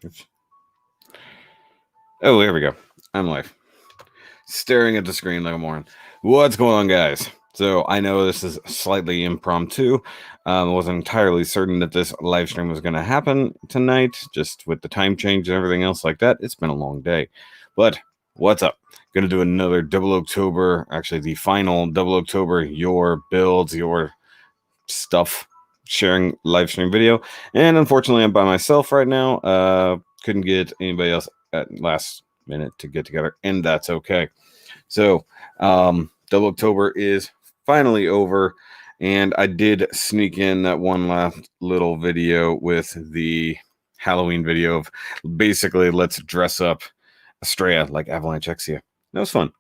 Oops. Oh, there we go. I'm live. Staring at the screen like a moron. What's going on, guys? So I know this is slightly impromptu. I wasn't entirely certain that this live stream was going to happen tonight, just with the time change and everything else like that. It's been a long day. But what's up? Going to do another 00CTOBER, actually the final 00CTOBER, your builds, your stuff sharing live stream video. And unfortunately, I'm by myself right now. Couldn't get anybody else at last minute to get together, and that's okay. So 00CTOBER is finally over, and I did sneak in that one last little video with the Halloween video of basically let's dress up Estrella like Avalanche Exia. That was fun.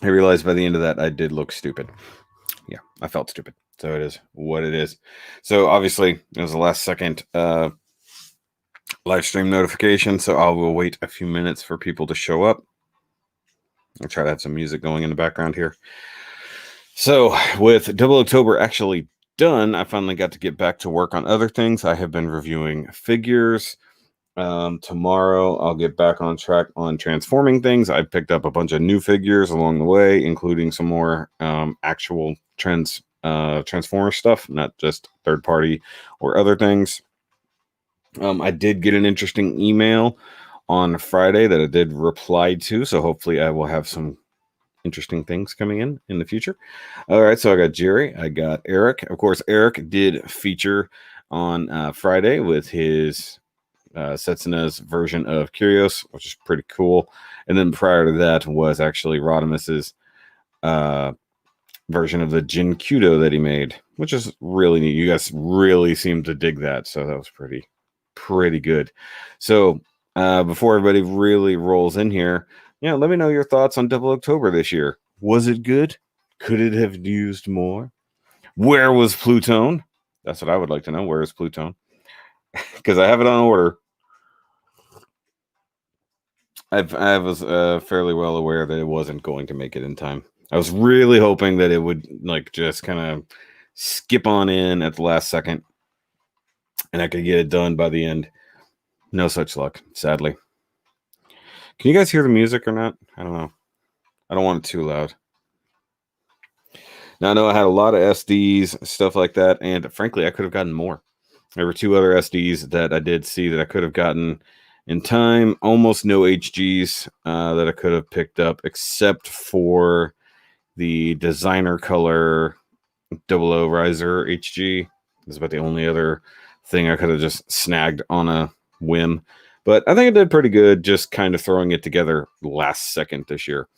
I realized by the end of that I did look stupid. Yeah, I felt stupid. So it is what it is. So obviously it was the last second live stream notification, so I will wait a few minutes for people to show up. I'll try to have some music going in the background here. So with 00CTOBER actually done, I finally got to get back to work on other things. I have been reviewing figures. Tomorrow I'll get back on track on transforming things. I picked up a bunch of new figures along the way, including some more actual transformer stuff, not just third party or other things. I did get an interesting email on Friday that I did reply to, so hopefully I will have some interesting things coming in the future. All right, so I got Jerry, I got Eric. Of course, Eric did feature on Friday with his Setsuna's version of Curios, which is pretty cool. And then prior to that was actually Rodimus's version of the Jin Kyudo that he made, which is really neat. You guys really seem to dig that, so that was pretty good. So before everybody really rolls in here, let me know your thoughts on 00CTOBER this year. Was it good? Could it have used more? Where was Plutone? That's what I would like to know. Where is Plutone? Because I have it on order. I was fairly well aware that it wasn't going to make it in time. I was really hoping that it would just kind of skip on in at the last second and I could get it done by the end. No such luck, sadly. Can you guys hear the music or not? I don't know. I don't want it too loud. Now, I know I had a lot of SDs, stuff like that, and frankly, I could have gotten more. There were 2 other SDs that I did see that I could have gotten in time. Almost no HGs that I could have picked up, except for the designer color 00 Riser HG. That's about the only other thing I could have just snagged on a whim. But I think it did pretty good, just kind of throwing it together last second this year.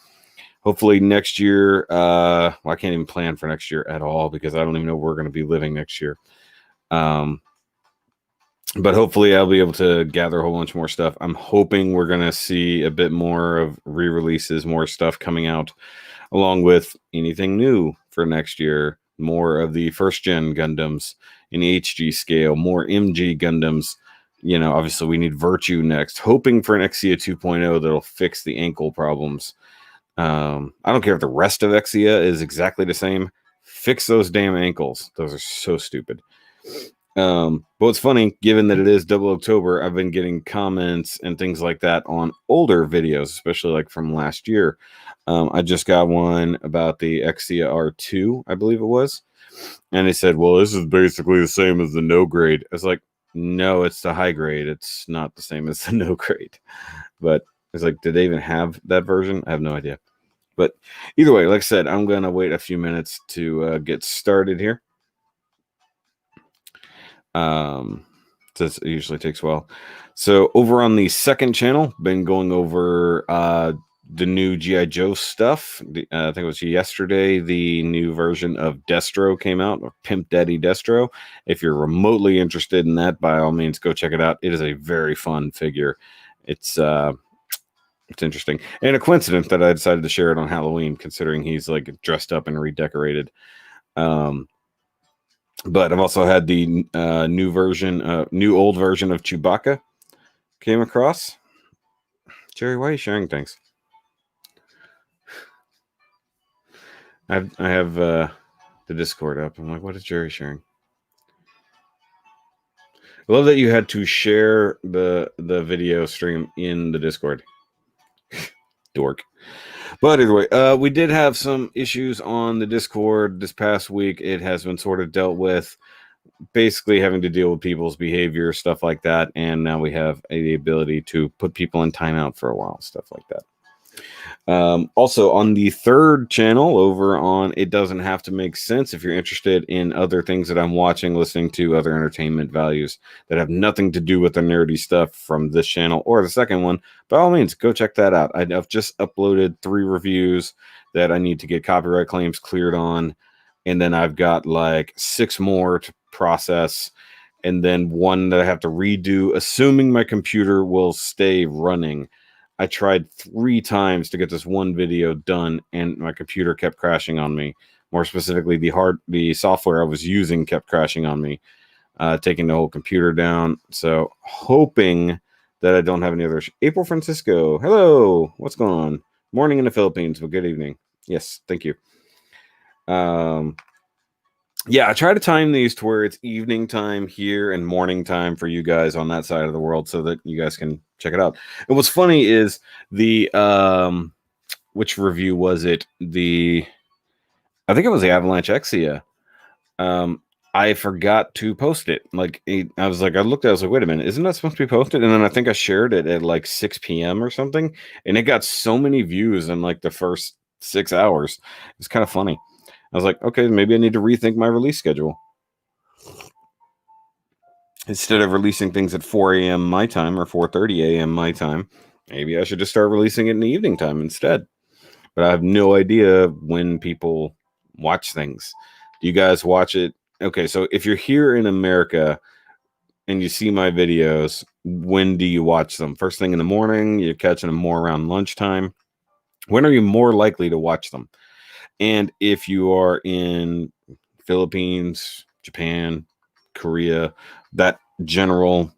Hopefully next year, I can't even plan for next year at all because I don't even know where we're going to be living next year. But hopefully I'll be able to gather a whole bunch more stuff. I'm hoping we're going to see a bit more of re-releases, more stuff coming out, along with anything new for next year. More of the first-gen Gundams in HG scale, more MG Gundams. Obviously we need Virtue next. Hoping for an Exia 2.0 that'll fix the ankle problems. I don't care if the rest of Exia is exactly the same. Fix those damn ankles. Those are so stupid. But what's funny, given that it is 00CTOBER, I've been getting comments and things like that on older videos, especially like from last year. I just got one about the Exia R2, I believe it was. And they said, well, this is basically the same as the no grade. I was like, no, it's the high grade. It's not the same as the no grade. But it's like, did they even have that version? I have no idea. But either way, like I said, I'm going to wait a few minutes to get started here. This usually takes a while. So over on the second channel, been going over the new G.I. Joe stuff. I think it was yesterday, the new version of Destro came out, or Pimp Daddy Destro. If you're remotely interested in that, by all means, go check it out. It is a very fun figure. It's interesting. And a coincidence that I decided to share it on Halloween, considering he's like dressed up and redecorated. But I've also had the new old version of Chewbacca came across. Jerry, why are you sharing things? I have the Discord up. I'm like, what is Jerry sharing? I love that you had to share the video stream in the Discord. Dork. But either way, we did have some issues on the Discord this past week. It has been sort of dealt with, basically having to deal with people's behavior, stuff like that. And now we have the ability to put people in timeout for a while, stuff like that. Also, on the third channel over on It Doesn't Have to Make Sense, if you're interested in other things that I'm watching, listening to, other entertainment values that have nothing to do with the nerdy stuff from this channel or the second one, by all means, go check that out. I've just uploaded 3 reviews that I need to get copyright claims cleared on, and then I've got like 6 more to process, and then 1 that I have to redo, assuming my computer will stay running. I tried 3 times to get this one video done, and my computer kept crashing on me. More specifically, the software I was using kept crashing on me, taking the whole computer down. So, hoping that I don't have any other. April Francisco, hello. What's going on? Morning in the Philippines, but good evening. Yes, thank you. Yeah, I try to time these to where it's evening time here and morning time for you guys on that side of the world, so that you guys can check it out. And what's funny is the which review was it? I think it was the Avalanche Exia. I forgot to post it. Like, I was like, I looked at it, I was like, wait a minute, isn't that supposed to be posted? And then I think I shared it at like 6 p.m. or something, and it got so many views in like the first 6 hours. It's kind of funny. I was like, okay, maybe I need to rethink my release schedule. Instead of releasing things at 4 a.m. my time or 4:30 a.m. my time, maybe I should just start releasing it in the evening time instead. But I have no idea when people watch things. Do you guys watch it? Okay, so if you're here in America and you see my videos, when do you watch them? First thing in the morning? You're catching them more around lunchtime? When are you more likely to watch them? And if you are in Philippines, Japan, Korea, that general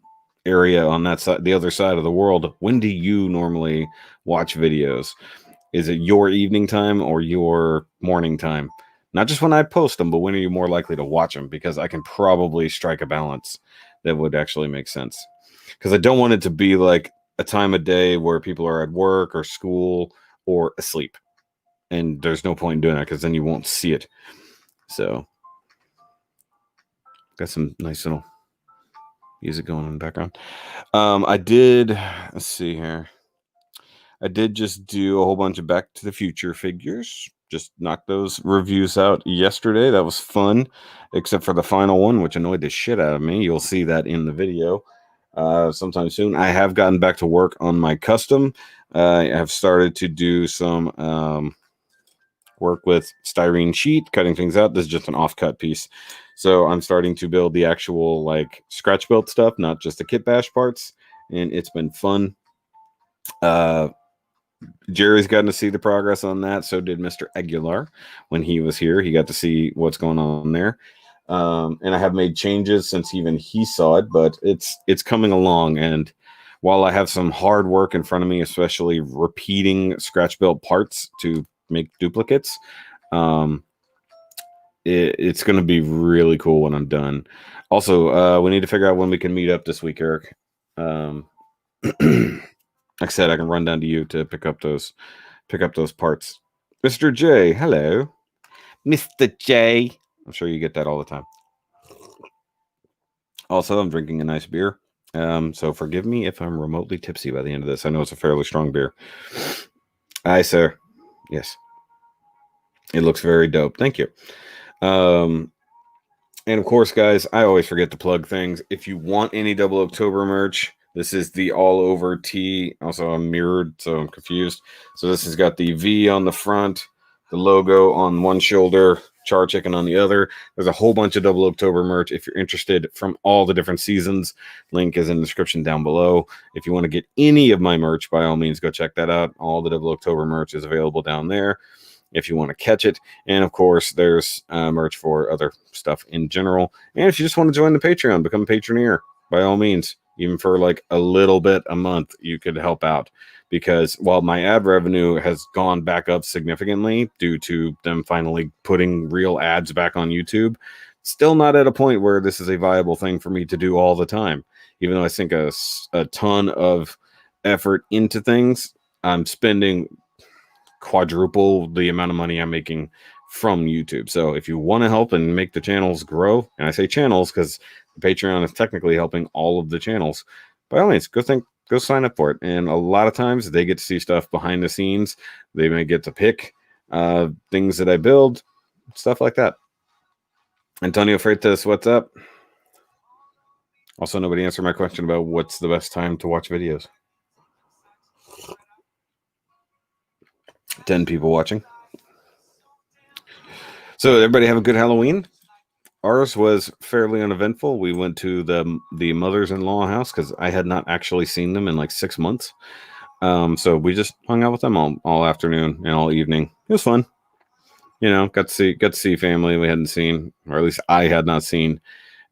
area on that side, the other side of the world, when do you normally watch videos? Is it your evening time or your morning time? Not just when I post them, but when are you more likely to watch them? Because I can probably strike a balance that would actually make sense. Because I don't want it to be like a time of day where people are at work or school or asleep. And there's no point in doing that, because then you won't see it. So, got some nice little music going in the background. Let's see here. I did just do a whole bunch of Back to the Future figures. Just knocked those reviews out yesterday. That was fun, except for the final one, which annoyed the shit out of me. You'll see that in the video sometime soon. I have gotten back to work on my custom. I have started to do some work with styrene sheet, cutting things out. This is just an offcut piece. So I'm starting to build the actual like scratch built stuff, not just the kit bash parts. And it's been fun. Jerry's gotten to see the progress on that. So did Mr. Aguilar when he was here. He got to see what's going on there. And I have made changes since even he saw it, but it's coming along. And while I have some hard work in front of me, especially repeating scratch built parts to make duplicates, it's going to be really cool when I'm done. Also, we need to figure out when we can meet up this week, Eric. Like I said, I can run down to you to pick up those parts. Mr. J, hello. Mr. J. I'm sure you get that all the time. Also, I'm drinking a nice beer. So forgive me if I'm remotely tipsy by the end of this. I know it's a fairly strong beer. Aye, sir. Yes. It looks very dope. Thank you. And of course, guys, I always forget to plug things. If you want any 00CTOBER merch, this is the all over tee. Also, I'm mirrored, so I'm confused. So this has got the V on the front, the logo on one shoulder, Char Chicken on the other. There's a whole bunch of 00CTOBER merch if you're interested from all the different seasons. Link is in the description down below. If you want to get any of my merch, by all means, go check that out. All the 00CTOBER merch is available down there if you want to catch it. And of course, there's merch for other stuff in general. And if you just want to join the Patreon, become a patroneer, by all means. Even for like a little bit a month, you could help out. Because while my ad revenue has gone back up significantly due to them finally putting real ads back on YouTube, Still not at a point where this is a viable thing for me to do all the time. Even though I sink a ton of effort into things, I'm spending quadruple the amount of money I'm making from YouTube. So if you want to help and make the channels grow, and I say channels because Patreon is technically helping all of the channels, by all means, go sign up for it. And a lot of times they get to see stuff behind the scenes. They may get to pick things that I build, stuff like that. Antonio Freitas, what's up? Also, nobody answered my question about what's the best time to watch videos. 10 people watching. So everybody have a good Halloween. Ours was fairly uneventful. We went to the mothers-in-law house because I had not actually seen them in like 6 months. So we just hung out with them all afternoon and all evening. It was fun. You know, got to see family we hadn't seen, or at least I had not seen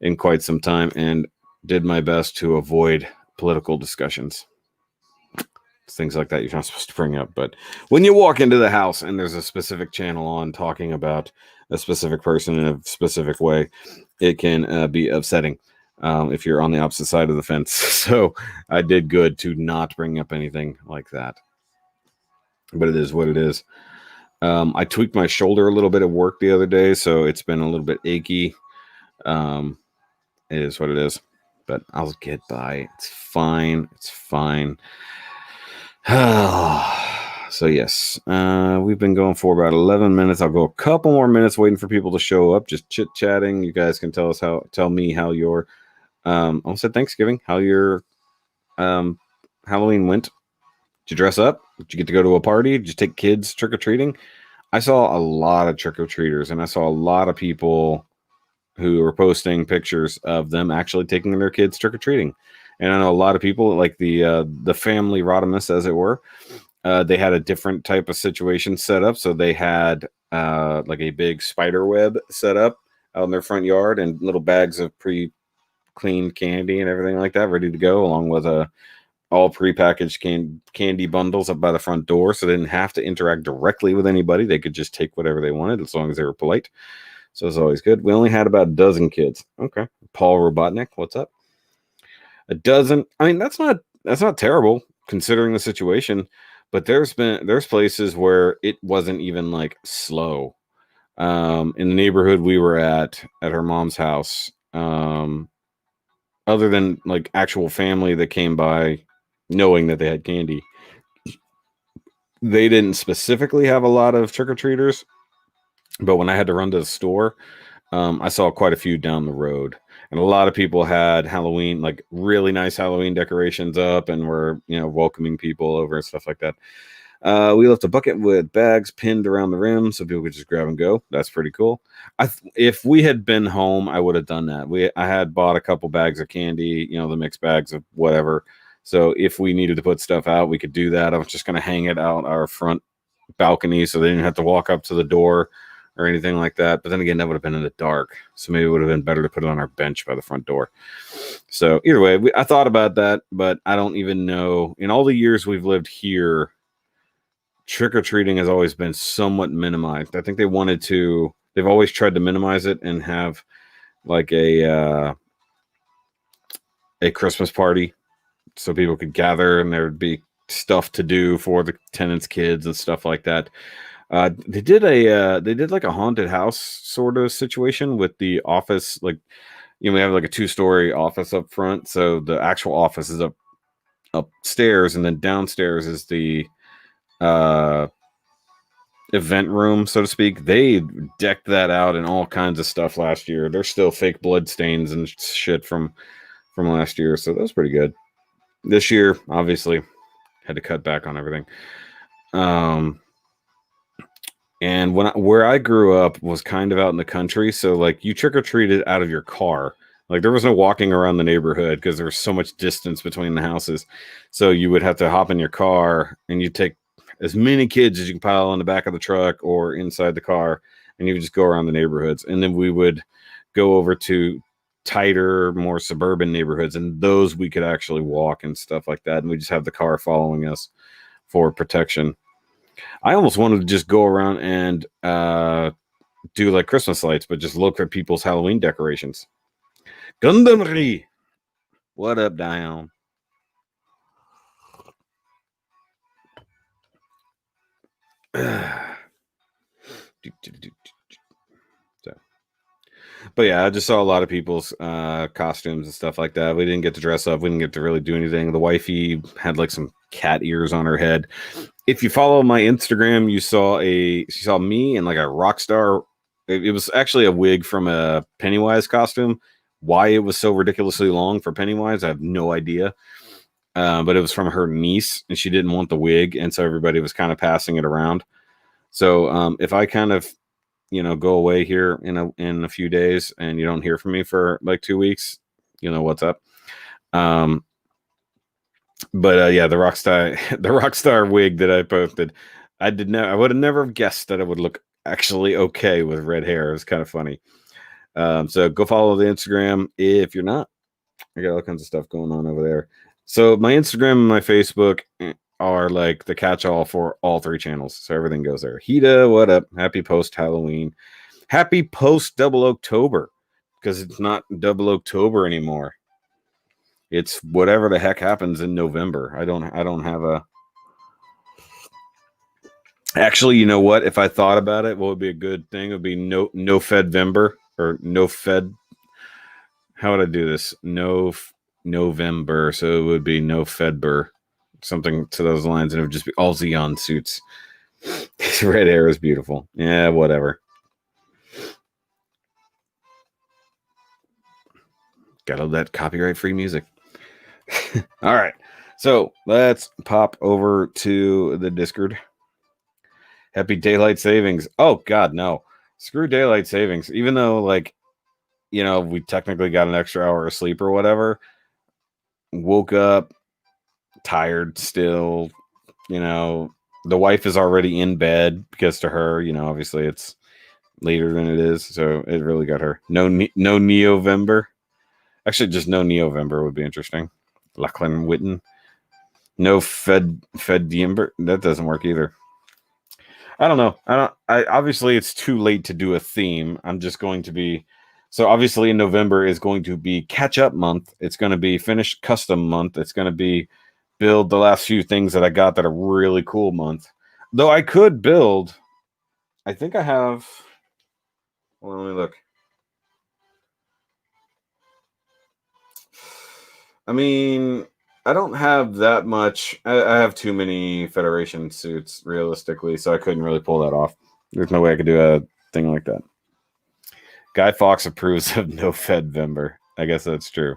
in quite some time, and did my best to avoid political discussions. Things like that you're not supposed to bring up. But when you walk into the house and there's a specific channel on talking about a specific person in a specific way, it can be upsetting if you're on the opposite side of the fence. So I did good to not bring up anything like that. But it is what it is. I tweaked my shoulder a little bit at work the other day, so it's been a little bit achy. It is what it is. But I'll get by. It's fine. It's fine. So yes, we've been going for about 11 minutes. I'll go a couple more minutes waiting for people to show up, just chit chatting. You guys can tell me how your almost said Thanksgiving, how your Halloween went. Did you dress up? Did you get to go to a party? Did you take kids trick-or-treating? I saw a lot of trick-or-treaters, and I saw a lot of people who were posting pictures of them actually taking their kids trick-or-treating. And I know a lot of people, like the family Rodimus, as it were, they had a different type of situation set up. So they had like a big spider web set up out in their front yard and little bags of pre-cleaned candy and everything like that ready to go, along with all prepackaged candy bundles up by the front door. So they didn't have to interact directly with anybody. They could just take whatever they wanted as long as they were polite. So it's always good. We only had about a dozen kids. Okay. Paul Robotnik, what's up? A dozen. I mean, that's not terrible considering the situation, but there's places where it wasn't even like slow. In the neighborhood we were at her mom's house, other than like actual family that came by knowing that they had candy, they didn't specifically have a lot of trick-or-treaters. But when I had to run to the store, I saw quite a few down the road. And a lot of people had Halloween, like really nice Halloween decorations up and were, welcoming people over and stuff like that. We left a bucket with bags pinned around the rim so people could just grab and go. That's pretty cool. If we had been home, I would have done that. I had bought a couple bags of candy, the mixed bags of whatever. So if we needed to put stuff out, we could do that. I was just going to hang it out our front balcony so they didn't have to walk up to the door or anything like that. But then again, that would have been in the dark. So maybe it would have been better to put it on our bench by the front door. So either way, I thought about that, but I don't even know. In all the years we've lived here, trick-or-treating has always been somewhat minimized. I think they've always tried to minimize it and have like a Christmas party so people could gather and there would be stuff to do for the tenants' kids and stuff like that. They did like a haunted house sort of situation with the office. Like, we have like a 2-story office up front. So the actual office is upstairs, and then downstairs is the event room, so to speak. They decked that out in all kinds of stuff last year. There's still fake blood stains and shit from last year. So that was pretty good. This year, obviously, had to cut back on everything. And where I grew up was kind of out in the country. So like you trick or treated out of your car. Like there was no walking around the neighborhood because there was so much distance between the houses. So you would have to hop in your car and you take as many kids as you can pile in the back of the truck or inside the car. And you would just go around the neighborhoods. And then we would go over to tighter, more suburban neighborhoods. And those we could actually walk and stuff like that. And we just have the car following us for protection. I almost wanted to just go around and do like Christmas lights, but just look at people's Halloween decorations. Gundamry. What up, Dion? So, but yeah, I just saw a lot of people's costumes and stuff like that. We didn't get to dress up. We didn't get to really do anything. The wifey had like some cat ears on her head. If you follow my Instagram, you saw me in like a rock star. It was actually a wig from a Pennywise costume. Why it was so ridiculously long for Pennywise, I have no idea. But it was from her niece, and she didn't want the wig, and so everybody was kind of passing it around. So if I kind of, go away here in a few days, and you don't hear from me for like 2 weeks, you know what's up. But yeah, the rockstar wig that I posted, I would have never guessed that it would look actually okay with red hair. It was kind of funny. So go follow the Instagram if you're not. I got all kinds of stuff going on over there. So my Instagram and my Facebook are like the catch-all for all three channels. So everything goes there. Hita, what up? Happy post Halloween. Happy post Double October, because it's not Double October anymore. It's whatever the heck happens in November. I don't have a. Actually, you know what? If I thought about it, what would be a good thing? It would be no Fedvember or no Fed. How would I do this? No November, so it would be no Fedber, something to those lines, and it would just be all Xeon suits. His red hair is beautiful. Yeah, whatever. Gotta love that copyright-free music. All right, so let's pop over to the Discord. Happy daylight savings. Oh God, no! Screw daylight savings. Even though, like, we technically got an extra hour of sleep or whatever. Woke up tired still. The wife is already in bed because to her, obviously it's later than it is, so it really got her. No Neovember. Actually, just no Neovember would be interesting. Lachlan Witten. No Feddiember. That doesn't work either. I don't know. I obviously it's too late to do a theme. I'm just going to be. So obviously in November is going to be catch up month. It's going to be finished custom month. It's going to be build the last few things that I got that are really cool month. Though I could build. I think I have. Well, let me look. I mean, I don't have that much. I have too many Federation suits, realistically, so I couldn't really pull that off. There's no way I could do a thing like that. Guy Fawkes approves of no Fedvember. I guess that's true.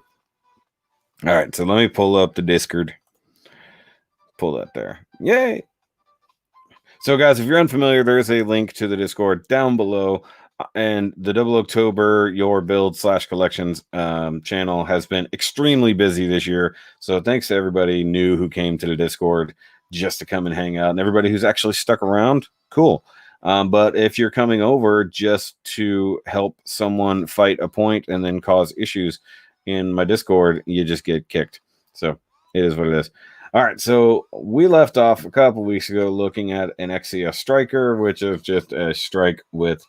All right, so let me pull up the Discord. Pull that there. Yay! So, guys, if you're unfamiliar, there's a link to the Discord down below. And the Double October Your Build / Collections channel has been extremely busy this year. So thanks to everybody new who came to the Discord just to come and hang out, and everybody who's actually stuck around. Cool. But if you're coming over just to help someone fight a point and then cause issues in my Discord, you just get kicked. So it is what it is. All right, so we left off a couple weeks ago looking at an XCS Striker, which is just a strike with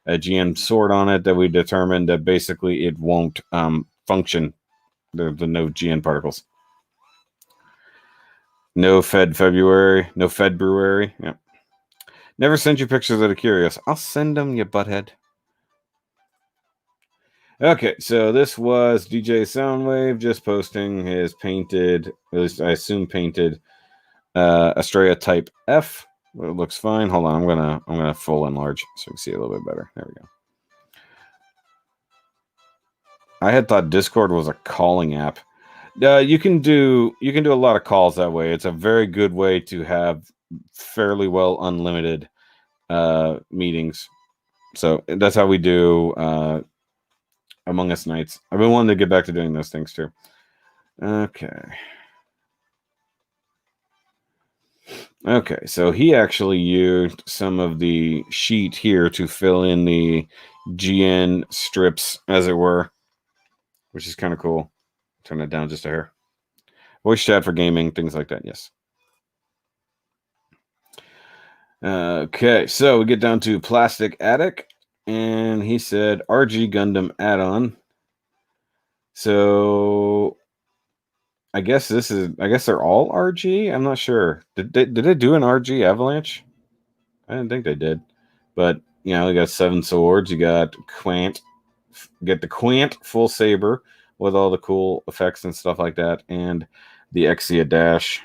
a GN sword on it that we determined that basically it won't function. The no GN particles. No February. No February. Yeah. Never sent you pictures of the Curios. I'll send them, you butthead. Okay, so this was DJ Soundwave just posting his painted, at least I assume painted, Estrella Type F. It looks fine. Hold on, I'm gonna full enlarge so you can see a little bit better. There we go. I had thought Discord was a calling app. You can do a lot of calls that way. It's a very good way to have fairly well unlimited meetings. So that's how we do Among Us nights. I've been wanting to get back to doing those things too. Okay, so he actually used some of the sheet here to fill in the GN strips, as it were, which is kind of cool. Turn it down just a hair. Voice chat for gaming, things like that, yes. Okay, so we get down to Plastic Attic. And he said RG Gundam add-on. So I guess they're all RG. I'm not sure. Did they do an RG Avalanche? I didn't think they did. But you got 7 swords. You got Quant. Get the Quant full saber with all the cool effects and stuff like that, and the Exia Dash.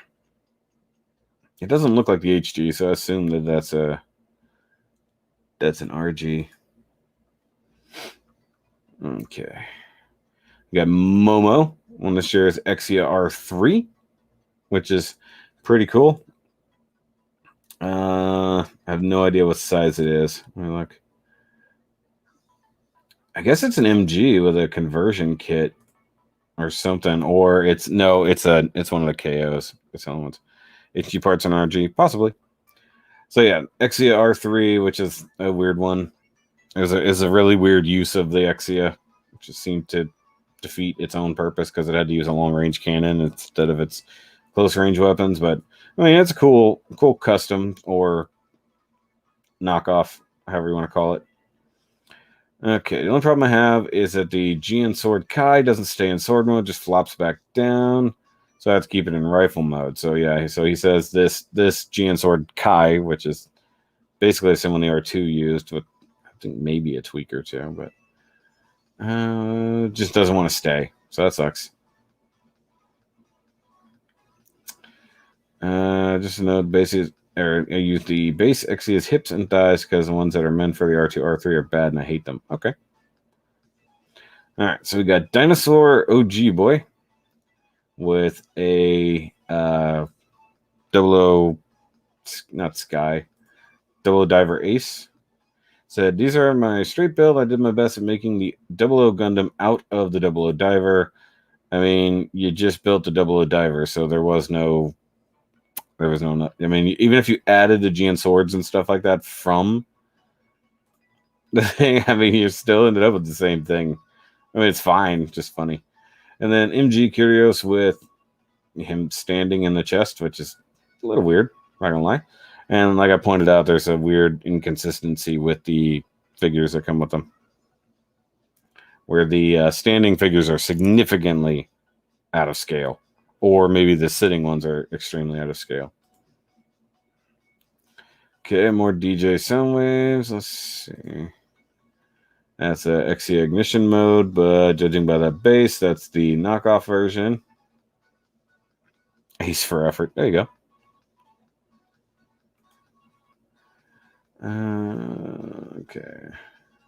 It doesn't look like the HG, so I assume that's an RG. Okay. You got Momo on this year's Exia R3, which is pretty cool. I have no idea what size it is. Let me look. I guess it's an MG with a conversion kit or something, or it's one of the KOs. It's the only ones. HG parts on RG, possibly. So yeah, Exia R3, which is a weird one, is a really weird use of the Exia, which just seemed to defeat its own purpose because it had to use a long range cannon instead of its close range weapons. But I mean, it's a cool custom or knockoff, however you want to call it. Okay, the only problem I have is that the GN Sword Kai doesn't stay in sword mode, just flops back down. So I have to keep it in rifle mode. So yeah, so he says this GN Sword Kai, which is basically the same one the R2 used, with I think maybe a tweak or two, but just doesn't want to stay. So that sucks. Just to know, basically, I use the base Exia's hips and thighs because the ones that are meant for the R2, R3 are bad and I hate them. Okay. All right, so we got Dinosaur OG Boy with a 00, not Sky, 00 Diver Ace. Said, these are my straight build. I did my best at making the 00 Gundam out of the 00 Diver. I mean, you just built the 00 Diver, so there was no. I mean, even if you added the GN swords and stuff like that from the thing, I mean, you still ended up with the same thing. I mean, it's fine, just funny. And then MG Curios with him standing in the chest, which is a little weird, not gonna lie. And like I pointed out, there's a weird inconsistency with the figures that come with them, where the standing figures are significantly out of scale, or maybe the sitting ones are extremely out of scale. Okay, more DJ Soundwaves. Let's see. That's a Exia ignition mode, but judging by that base, that's the knockoff version. Ace for effort. There you go. Okay.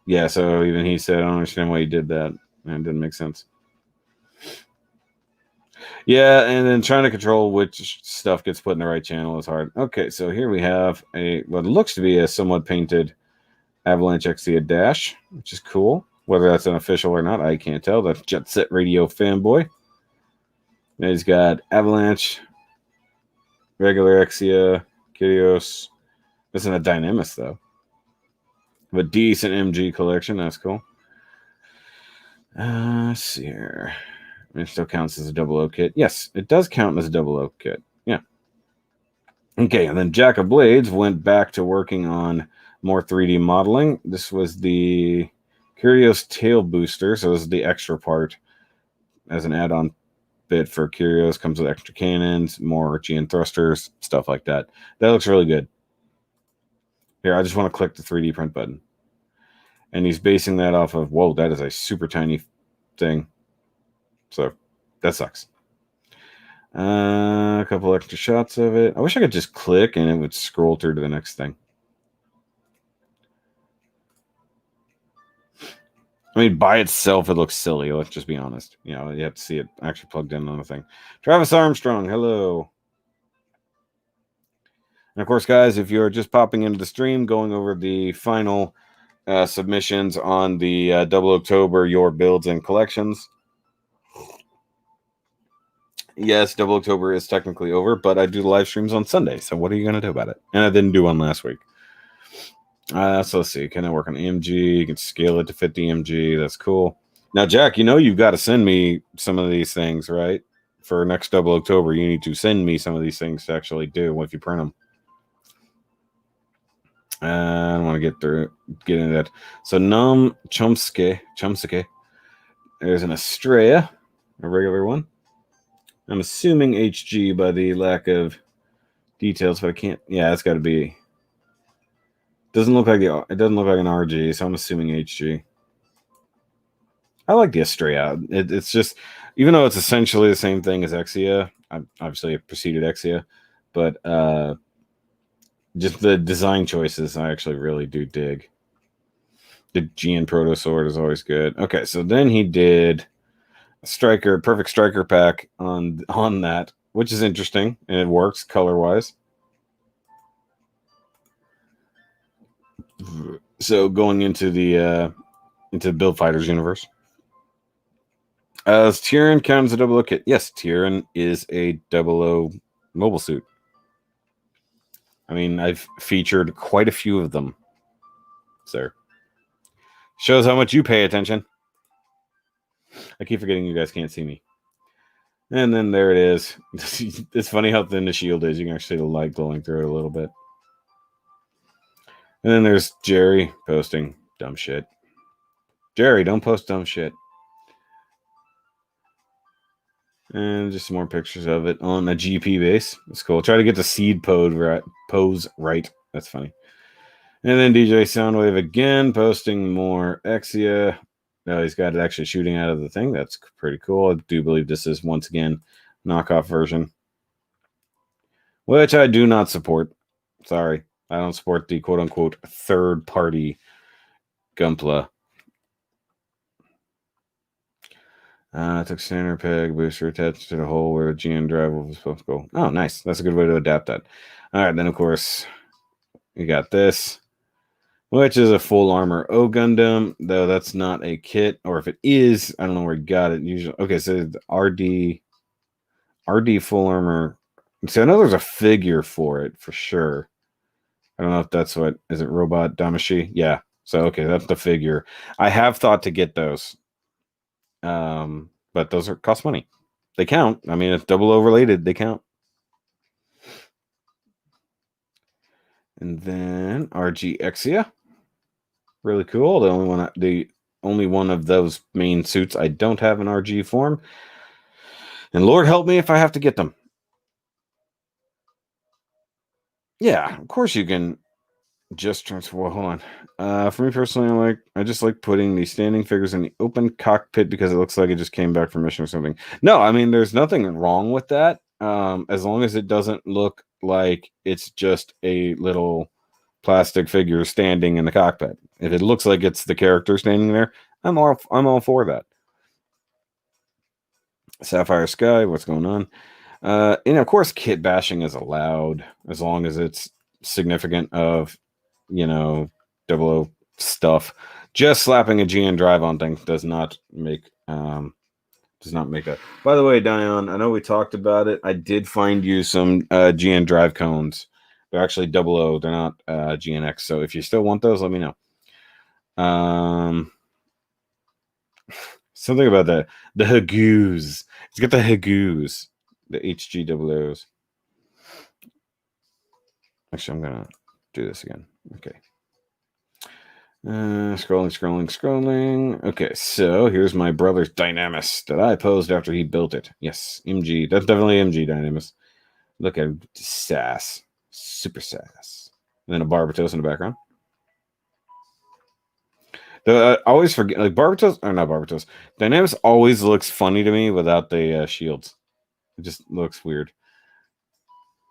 Yeah, so even he said, I don't understand why he did that. It didn't make sense. Yeah, and then trying to control which stuff gets put in the right channel is hard. Okay, so here we have what looks to be a somewhat painted Avalanche Exia Dash, which is cool. Whether that's an official or not, I can't tell. That's Jet Set Radio Fanboy. And he's got Avalanche, regular Exia, Curios. This isn't a Dynamis, though. But decent MG collection. That's cool. Let's see here. It still counts as a 00 kit. Yes, it does count as a 00 kit. Yeah. Okay, and then Jack of Blades went back to working on more 3D modeling. This was the Curios Tail Booster. So this is the extra part as an add-on bit for Curios. Comes with extra cannons, more GN thrusters, stuff like that. That looks really good. Here, I just want to click the 3D print button. And he's basing that off of, whoa, that is a super tiny thing. So that sucks. A couple extra shots of it. I wish I could just click and it would scroll through to the next thing. I mean, by itself, it looks silly. Let's just be honest. You have to see it actually plugged in on the thing. Travis Armstrong, hello. And of course, guys, if you're just popping into the stream, going over the final submissions on the 00CTOBER Your Builds and Collections. Yes, 00CTOBER is technically over, but I do the live streams on Sunday. So what are you going to do about it? And I didn't do one last week. So let's see. Can I work on EMG? You can scale it to 50 EMG. That's cool. Now, Jack, you've got to send me some of these things, right? For next 00CTOBER, you need to send me some of these things to actually do if you print them. I don't want to get into that. So Nom Chomsky. There's an Estrella, a regular one. I'm assuming HG by the lack of details, but I can't. Yeah, it's got to be. Doesn't look like it doesn't look like an RG, so I'm assuming HG. I like the Estrella. It's just, even though it's essentially the same thing as Exia, obviously it preceded Exia, but just the design choices I actually really do dig. The GN Proto Sword is always good. Okay, so then he did a perfect striker pack on that, which is interesting, and it works color wise. So going into the Build Fighters universe. Does Tyrion count as a 00 kit? Yes, Tyrion is a 00 mobile suit. I mean, I've featured quite a few of them, sir. Shows how much you pay attention. I keep forgetting you guys can't see me. And then there it is. It's funny how thin the shield is. You can actually see the light glowing through it a little bit. And then there's Jerry posting dumb shit. Jerry, don't post dumb shit. And just some more pictures of it on a GP base. That's cool. Try to get the seed pose right. That's funny. And then DJ Soundwave again posting more Exia. No, he's got it actually shooting out of the thing. That's pretty cool. I do believe this is, once again, knockoff version, which I do not support. Sorry. I don't support the quote-unquote third-party Gunpla. Took standard peg booster attached to the hole where the GN drive was supposed to go. Oh, nice. That's a good way to adapt that. All right, then, of course, we got this, which is a full armor O Gundam, though that's not a kit, or if it is, I don't know where he got it. Usually, okay, so the RD full armor. So I know there's a figure for it for sure. I don't know if that's what is it. Robot Damashi? Yeah. So okay, that's the figure. I have thought to get those, but those cost money. They count. I mean, it's 00 related. They count. And then RG Exia. Really cool. The only one of those main suits I don't have an RG form. And Lord help me if I have to get them. Yeah, of course you can just transfer. Well, hold on. For me personally, I just like putting the standing figures in the open cockpit because it looks like it just came back from mission or something. No, I mean there's nothing wrong with that. As long as it doesn't look like it's just a little plastic figure standing in the cockpit. If it looks like it's the character standing there, I'm all for that. Sapphire Sky, what's going on? And of course, kit bashing is allowed as long as it's significant of, 00 stuff. Just slapping a GN drive on things does not make that. By the way, Dion, I know we talked about it. I did find you some GN drive cones. They're actually 00. They're not GNX. So if you still want those, let me know. Something about the Hagoos. Let's get the Hagoos. The HG00s. Actually, I'm going to do this again. Okay. Scrolling. Okay, so here's my brother's Dynamis that I posed after he built it. Yes, MG. That's definitely MG Dynamis. Look at sass. Super sass. And then a Barbatos in the background. I always forget, like Barbatos, or not Barbatos. Dynamis always looks funny to me without the shields. It just looks weird.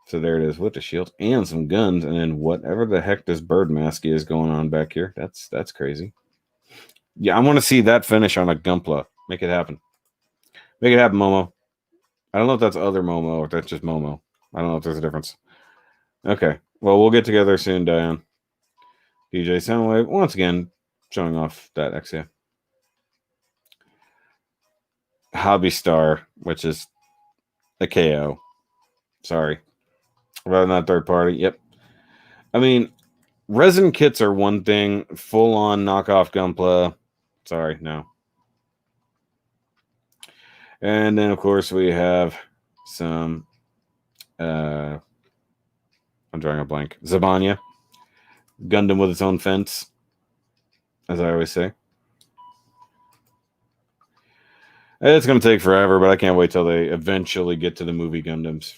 So there it is with the shields and some guns, and then whatever the heck this bird mask is going on back here. That's crazy. Yeah, I want to see that finish on a Gunpla. Make it happen. Make it happen, Momo. I don't know if that's other Momo or if that's just Momo. I don't know if there's a difference. Okay. Well, we'll get together soon, Diane. DJ Soundwave, once again, showing off that Exia. Hobby Star, which is a KO. Sorry. Rather not third party. Yep. I mean, resin kits are one thing. Full-on knockoff Gunpla. Sorry, no. And then, of course, we have some... I'm drawing a blank. Zabanya. Gundam with its own fence, as I always say. It's going to take forever, but I can't wait till they eventually get to the movie Gundams.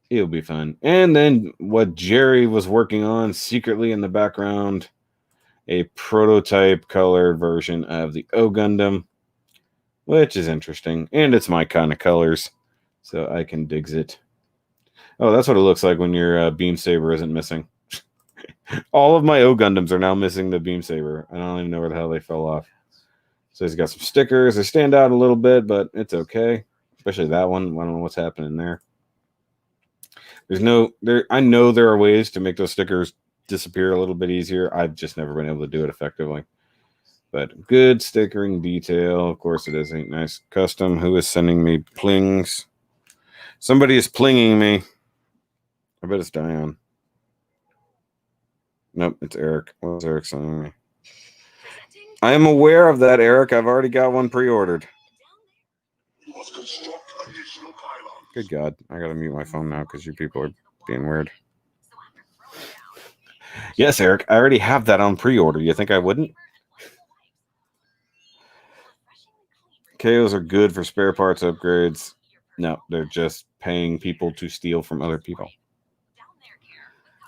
It'll be fun. And then what Jerry was working on secretly in the background, a prototype color version of the O Gundam, which is interesting. And it's my kind of colors, so I can digs it. Oh, that's what it looks like when your beam saber isn't missing. All of my O Gundams are now missing the beam saber. I don't even know where the hell they fell off. So he's got some stickers. They stand out a little bit, but it's okay. Especially that one. I don't know what's happening there. I know there are ways to make those stickers disappear a little bit easier. I've just never been able to do it effectively. But good stickering detail. Of course it is. Ain't nice. Custom. Who is sending me plings? Somebody is plinging me. I bet it's Dion. Nope, it's Eric. What's Eric sending me? I am aware of that, Eric. I've already got one pre-ordered. Good God. I gotta mute my phone now because you people are being weird. Yes, Eric. I already have that on pre-order. You think I wouldn't? KOs are good for spare parts upgrades. No, they're just paying people to steal from other people.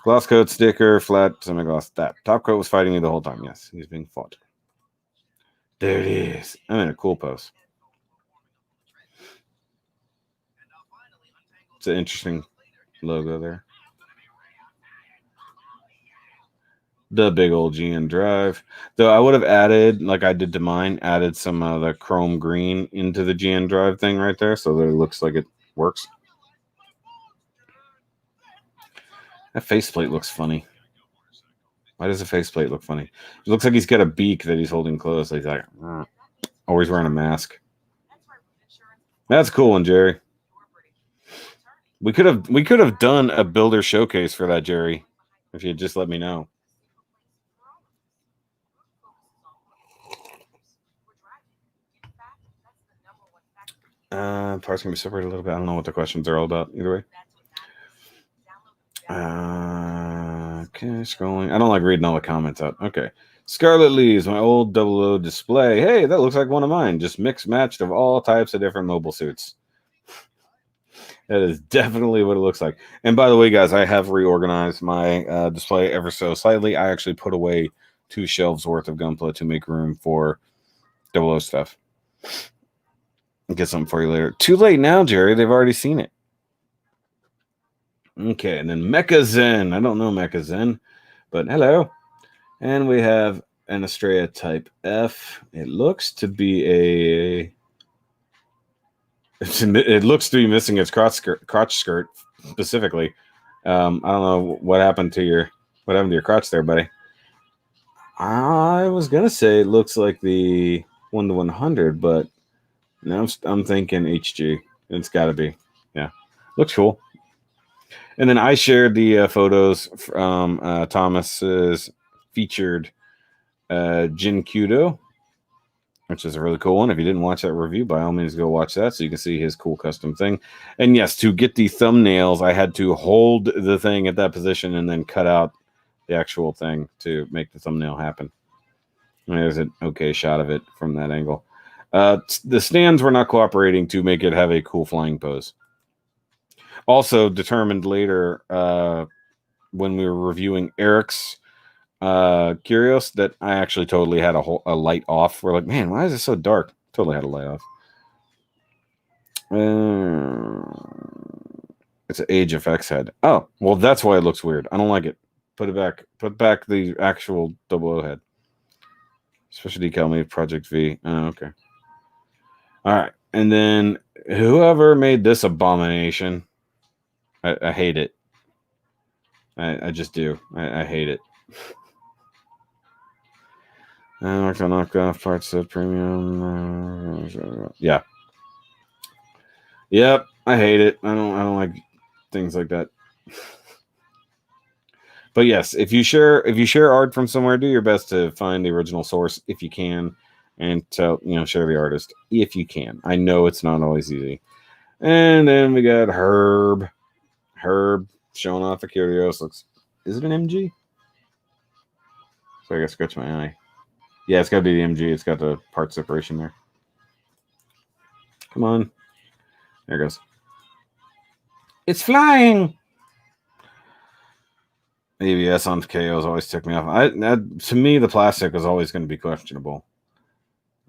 Gloss coat, sticker, flat, semi-gloss. That top coat was fighting me the whole time. Yes, he's being fought. There it is. I'm in a cool pose. It's an interesting logo there. The big old GN drive. Though I would have added, like I did to mine, added some of the chrome green into the GN drive thing right there so that it looks like it works. That faceplate looks funny. Why does the faceplate look funny? It looks like he's got a beak that he's holding close. He's like, always wearing a mask. That's cool one, Jerry. We could have done a builder showcase for that, Jerry, if you'd just let me know. Parts can be separated a little bit. I don't know what the questions are all about. Either way. Okay, scrolling. I don't like reading all the comments out. Okay. Scarlet Leaves, my old 00 display. Hey, that looks like one of mine. Just mixed matched of all types of different mobile suits. That is definitely what it looks like. And by the way, guys, I have reorganized my display ever so slightly. I actually put away 2 shelves worth of Gunpla to make room for 00 stuff. I'll get something for you later. Too late now, Jerry. They've already seen it. Okay, and then Mecha Zen. I don't know Mecha Zen, but hello. And we have an Estrella Type F. It looks to be a... It looks to be missing its crotch skirt specifically. I don't know what happened to your crotch there, buddy. I was gonna say it looks like the 1-100, but now I'm thinking HG. It's got to be, yeah. Looks cool. And then I shared the photos from Thomas's featured Jin Kudo, which is a really cool one. If you didn't watch that review, by all means, go watch that so you can see his cool custom thing. And yes, to get the thumbnails, I had to hold the thing at that position and then cut out the actual thing to make the thumbnail happen. And there's an okay shot of it from that angle. The stands were not cooperating to make it have a cool flying pose. Also determined later when we were reviewing Eric's Curios that I actually totally had a light off. We're like, man, why is it so dark? Totally had a light off. It's an Age Effects head. Oh, well, that's why it looks weird. I don't like it. Put it back. Put back the actual 00 head. Special decal made Project V. Oh, okay. All right. And then whoever made this abomination, I hate it. I just do. I hate it. Knockoff parts of premium. Yeah. Yep. I hate it. I don't like things like that. But yes, if you share art from somewhere, do your best to find the original source if you can, and share the artist if you can. I know it's not always easy. And then we got Herb showing off a Curios. Is it an MG? So I gotta scratch my eye. Yeah, it's gotta be the MG. It's got the part separation there. Come on. There it goes. It's flying! ABS on KOs always took me off. To me, the plastic was always going to be questionable.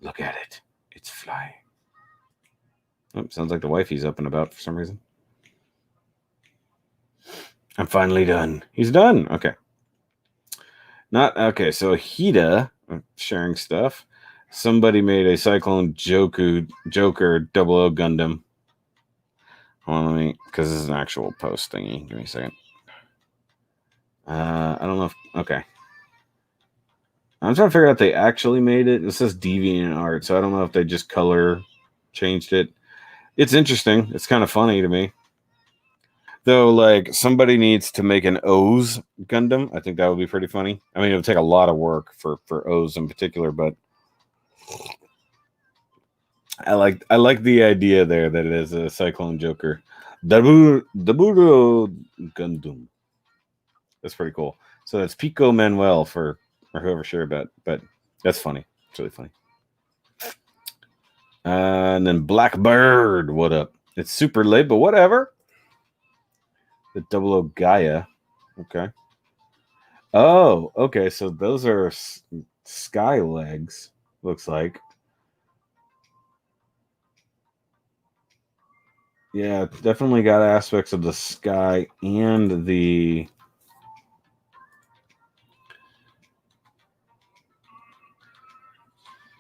Look at it. It's flying. Oh, sounds like the wifey's up and about for some reason. I'm finally done. He's done. Okay. Not okay. So Hida sharing stuff. Somebody made a Cyclone Joker 00 Gundam. Hold on, let me, because this is an actual post thingy. Give me a second. I don't know if, okay. I'm trying to figure out if they actually made it. It says Deviant Art, so I don't know if they just color changed it. It's interesting. It's kind of funny to me. Though, like, somebody needs to make an O's Gundam. I think that would be pretty funny. I mean, it would take a lot of work for O's in particular, but I like the idea there that it is a Cyclone Joker. Daburo Gundam. That's pretty cool. So that's Pico Manuel for whoever shared that, but that's funny. It's really funny. And then Blackbird, what up? It's super late, but whatever. The 00 Gaia. Okay. Oh, okay. So those are sky legs, looks like. Yeah, definitely got aspects of the sky and the...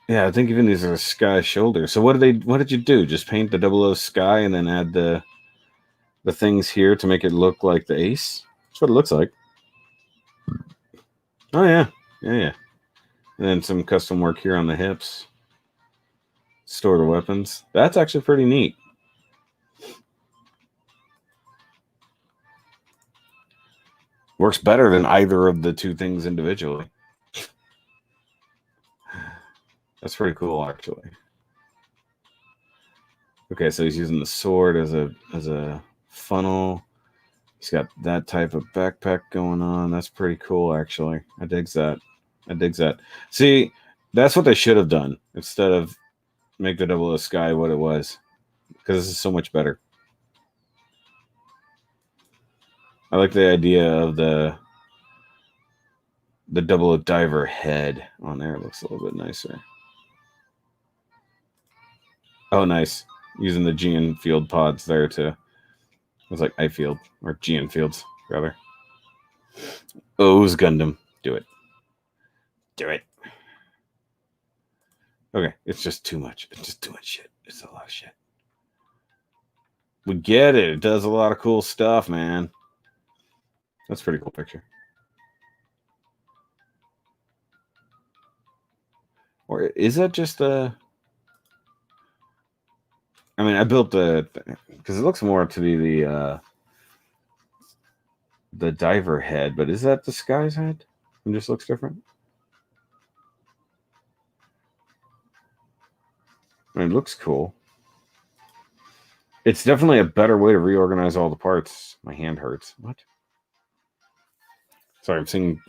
Yeah, I think even these are sky shoulders. So what did you do? Just paint the 00 sky and then add the things here to make it look like the ace? That's what it looks like. Oh yeah. Yeah. And then some custom work here on the hips. Store the weapons. That's actually pretty neat. Works better than either of the two things individually. That's pretty cool, actually. Okay, so he's using the sword as a funnel. He's got that type of backpack going on. That's pretty cool, actually. I digs that. See, that's what they should have done instead of make the 00 Sky what it was, because this is so much better. I like the idea of the 00 Diver head on there. It looks a little bit nicer. Oh, nice. Using the Gean field pods there to... It was like I field, or Gean fields, rather. O's Gundam. Do it. Okay, it's just too much. It's just too much shit. It's a lot of shit. We get it. It does a lot of cool stuff, man. That's a pretty cool picture. Or is that just a... I mean, I built the... Because it looks more to be the diver head, but is that the Sky's head? It just looks different. I mean, it looks cool. It's definitely a better way to reorganize all the parts. My hand hurts. What? Sorry, I'm seeing...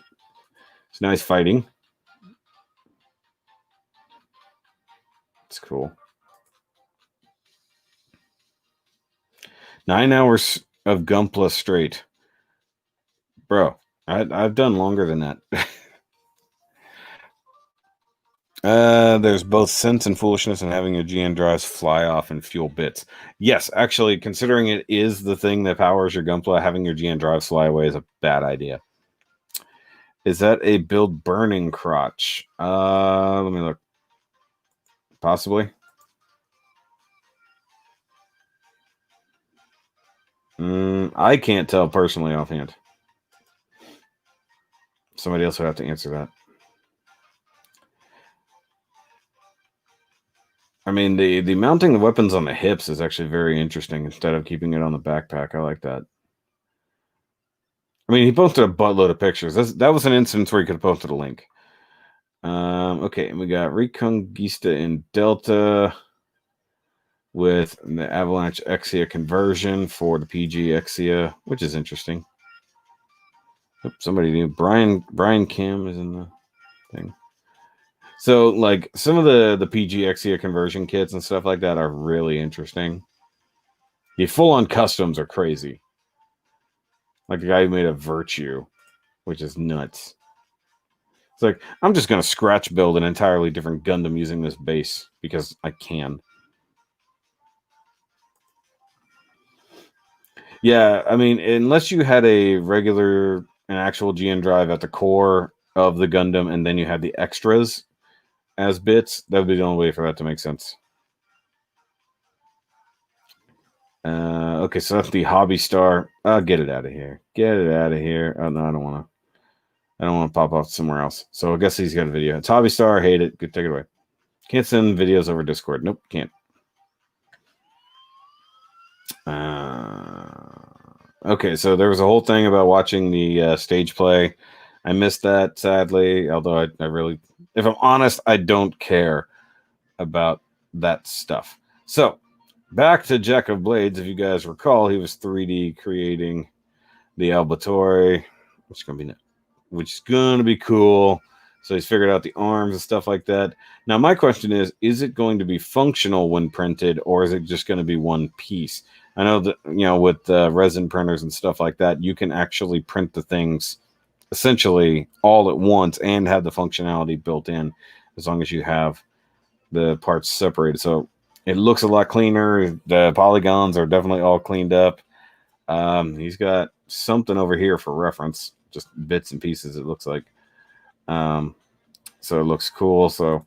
It's nice fighting. It's cool. 9 hours of Gunpla straight. Bro, I've done longer than that. There's both sense and foolishness in having your GN drives fly off and fuel bits. Yes, actually, considering it is the thing that powers your Gunpla, having your GN drives fly away is a bad idea. Is that a build burning crotch? Let me look. Possibly. I can't tell personally offhand. Somebody else would have to answer that. I mean, the mounting the weapons on the hips is actually very interesting instead of keeping it on the backpack. I like that. I mean, he posted a buttload of pictures. That was an instance where he could have posted a link. Okay, and we got Reconquista in Delta with the Avalanche Exia conversion for the PG Exia, which is interesting. Oops, somebody new. Brian Kim is in the... thing. So, like, some of the PGXia conversion kits and stuff like that are really interesting. The full-on customs are crazy. Like the guy who made a Virtue, which is nuts. It's like, I'm just going to scratch build an entirely different Gundam using this base because I can. Yeah, I mean, unless you had an actual GN drive at the core of the Gundam and then you had the extras as bits, that would be the only way for that to make sense. Okay, so that's the Hobby Star. Get it out of here. Get it out of here. Oh, no, I don't want to. I don't want to pop off somewhere else. So I guess he's got a video. It's Hobby Star. Hate it. Good, take it away. Can't send videos over Discord. Nope, can't. Okay, so there was a whole thing about watching the stage play. I missed that, sadly. Although I really, if I'm honest, I don't care about that stuff. So back to Jack of Blades. If you guys recall, he was 3D creating the Albatori, which is gonna be cool. So he's figured out the arms and stuff like that. Now my question is it going to be functional when printed, or is it just going to be one piece? I know that, with resin printers and stuff like that, you can actually print the things essentially all at once and have the functionality built in, as long as you have the parts separated. So it looks a lot cleaner. The polygons are definitely all cleaned up. He's got something over here for reference, just bits and pieces, it looks like. So it looks cool. So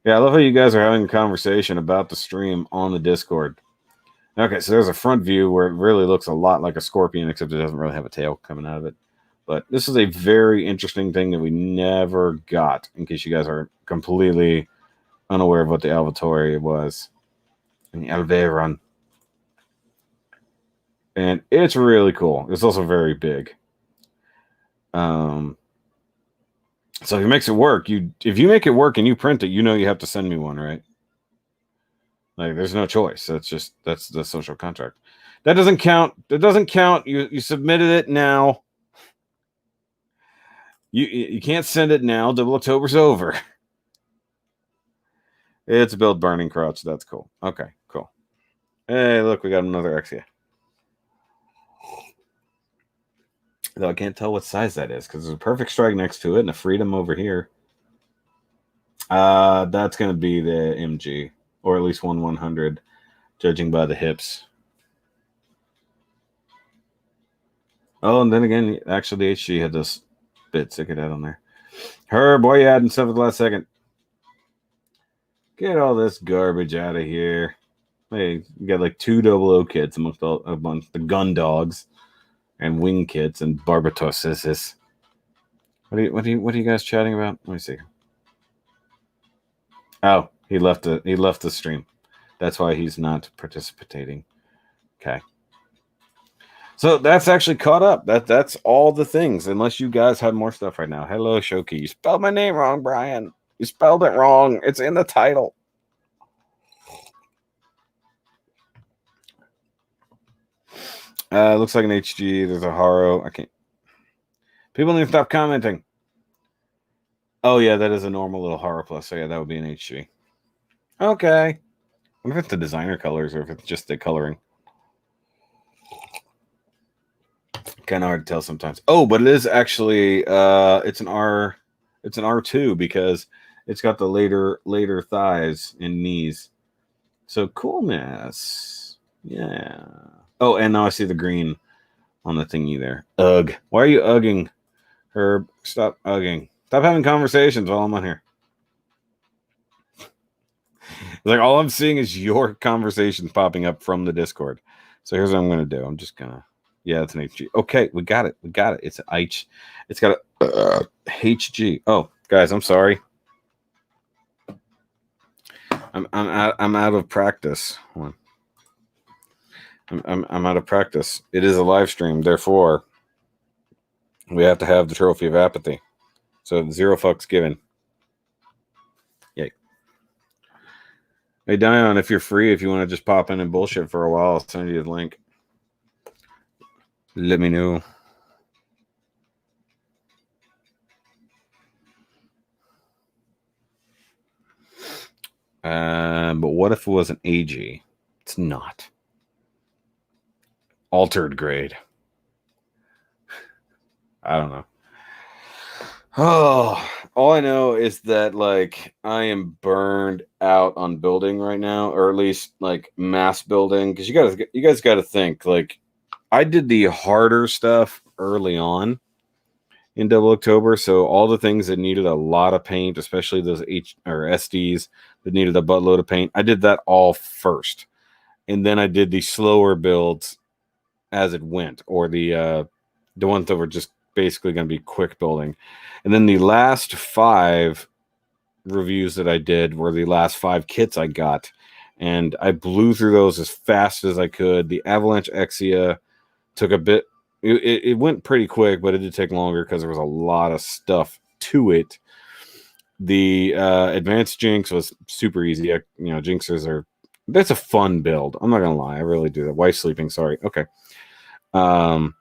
yeah, I love how you guys are having a conversation about the stream on the Discord. Okay, so there's a front view where it really looks a lot like a scorpion, except it doesn't really have a tail coming out of it. But this is a very interesting thing that we never got, in case you guys are completely unaware of what the Alvatori was. And the Alveron. And it's really cool. It's also very big. So if he makes it work, if you make it work and you print it, you have to send me one, right? Like, there's no choice. That's the social contract. That doesn't count. That doesn't count. You submitted it now. You can't send it now. 00CTOBER's over. It's build burning crotch. That's cool. Okay, cool. Hey, look, we got another Exia. Though I can't tell what size that is, because there's a Perfect Strike next to it and a Freedom over here. That's going to be the MG, or at least 1/100, judging by the hips. Oh, and then again, actually, the HG had this bit sticking out on there. Boy, you adding stuff at the last second. Get all this garbage out of here. Hey, you got like 2 00 kits amongst the gun dogs and wing kits and Barbatosses. What are you guys chatting about? Let me see. Oh, he left the stream. That's why he's not participating. Okay. So that's actually caught up. That's all the things, unless you guys have more stuff right now. Hello, Shoki. You spelled my name wrong, Brian. You spelled it wrong. It's in the title. Looks like an HG. There's a Haro. I can't. People need to stop commenting. Oh, yeah, that is a normal little Haro Plus. So, yeah, that would be an HG. Okay. I wonder if it's the designer colors or if it's just the coloring. Kind of hard to tell sometimes. Oh, but it is actually it's an R2 because it's got the later thighs and knees. So coolness. Yeah. Oh, and now I see the green on the thingy there. Ugh. Why are you ugging, Herb? Stop ugging. Stop having conversations while I'm on here. Like, all I'm seeing is your conversations popping up from the Discord. So here's what I'm gonna do. I'm just gonna. Yeah, it's an HG. Okay, we got it. It's an H. It's got a HG. Oh, guys, I'm sorry. I'm out of practice. I'm out of practice. It is a live stream, therefore we have to have the trophy of apathy. So 0 fucks given. Yay. Hey Dion, if you're free, if you want to just pop in and bullshit for a while, I'll send you the link. Let me 'know. But what if it was an AG? It's not. Altered grade. I don't know. Oh, all I know is that like I am burned out on building right now, or at least like mass building. Because you guys got to think like I did the harder stuff early on in Double October, so all the things that needed a lot of paint, especially those H or SDs that needed a buttload of paint, I did that all first, and then I did the slower builds as it went, or the ones that were just basically going to be quick building. And then the last 5 reviews that I did were the last 5 kits I got, and I blew through those as fast as I could. The Avalanche Exia took a bit. It went pretty quick, but it did take longer because there was a lot of stuff to it. The Advanced Jinx was super easy. Jinxers are, that's a fun build. I'm not gonna lie, I really do that. Wife sleeping, sorry. Okay. The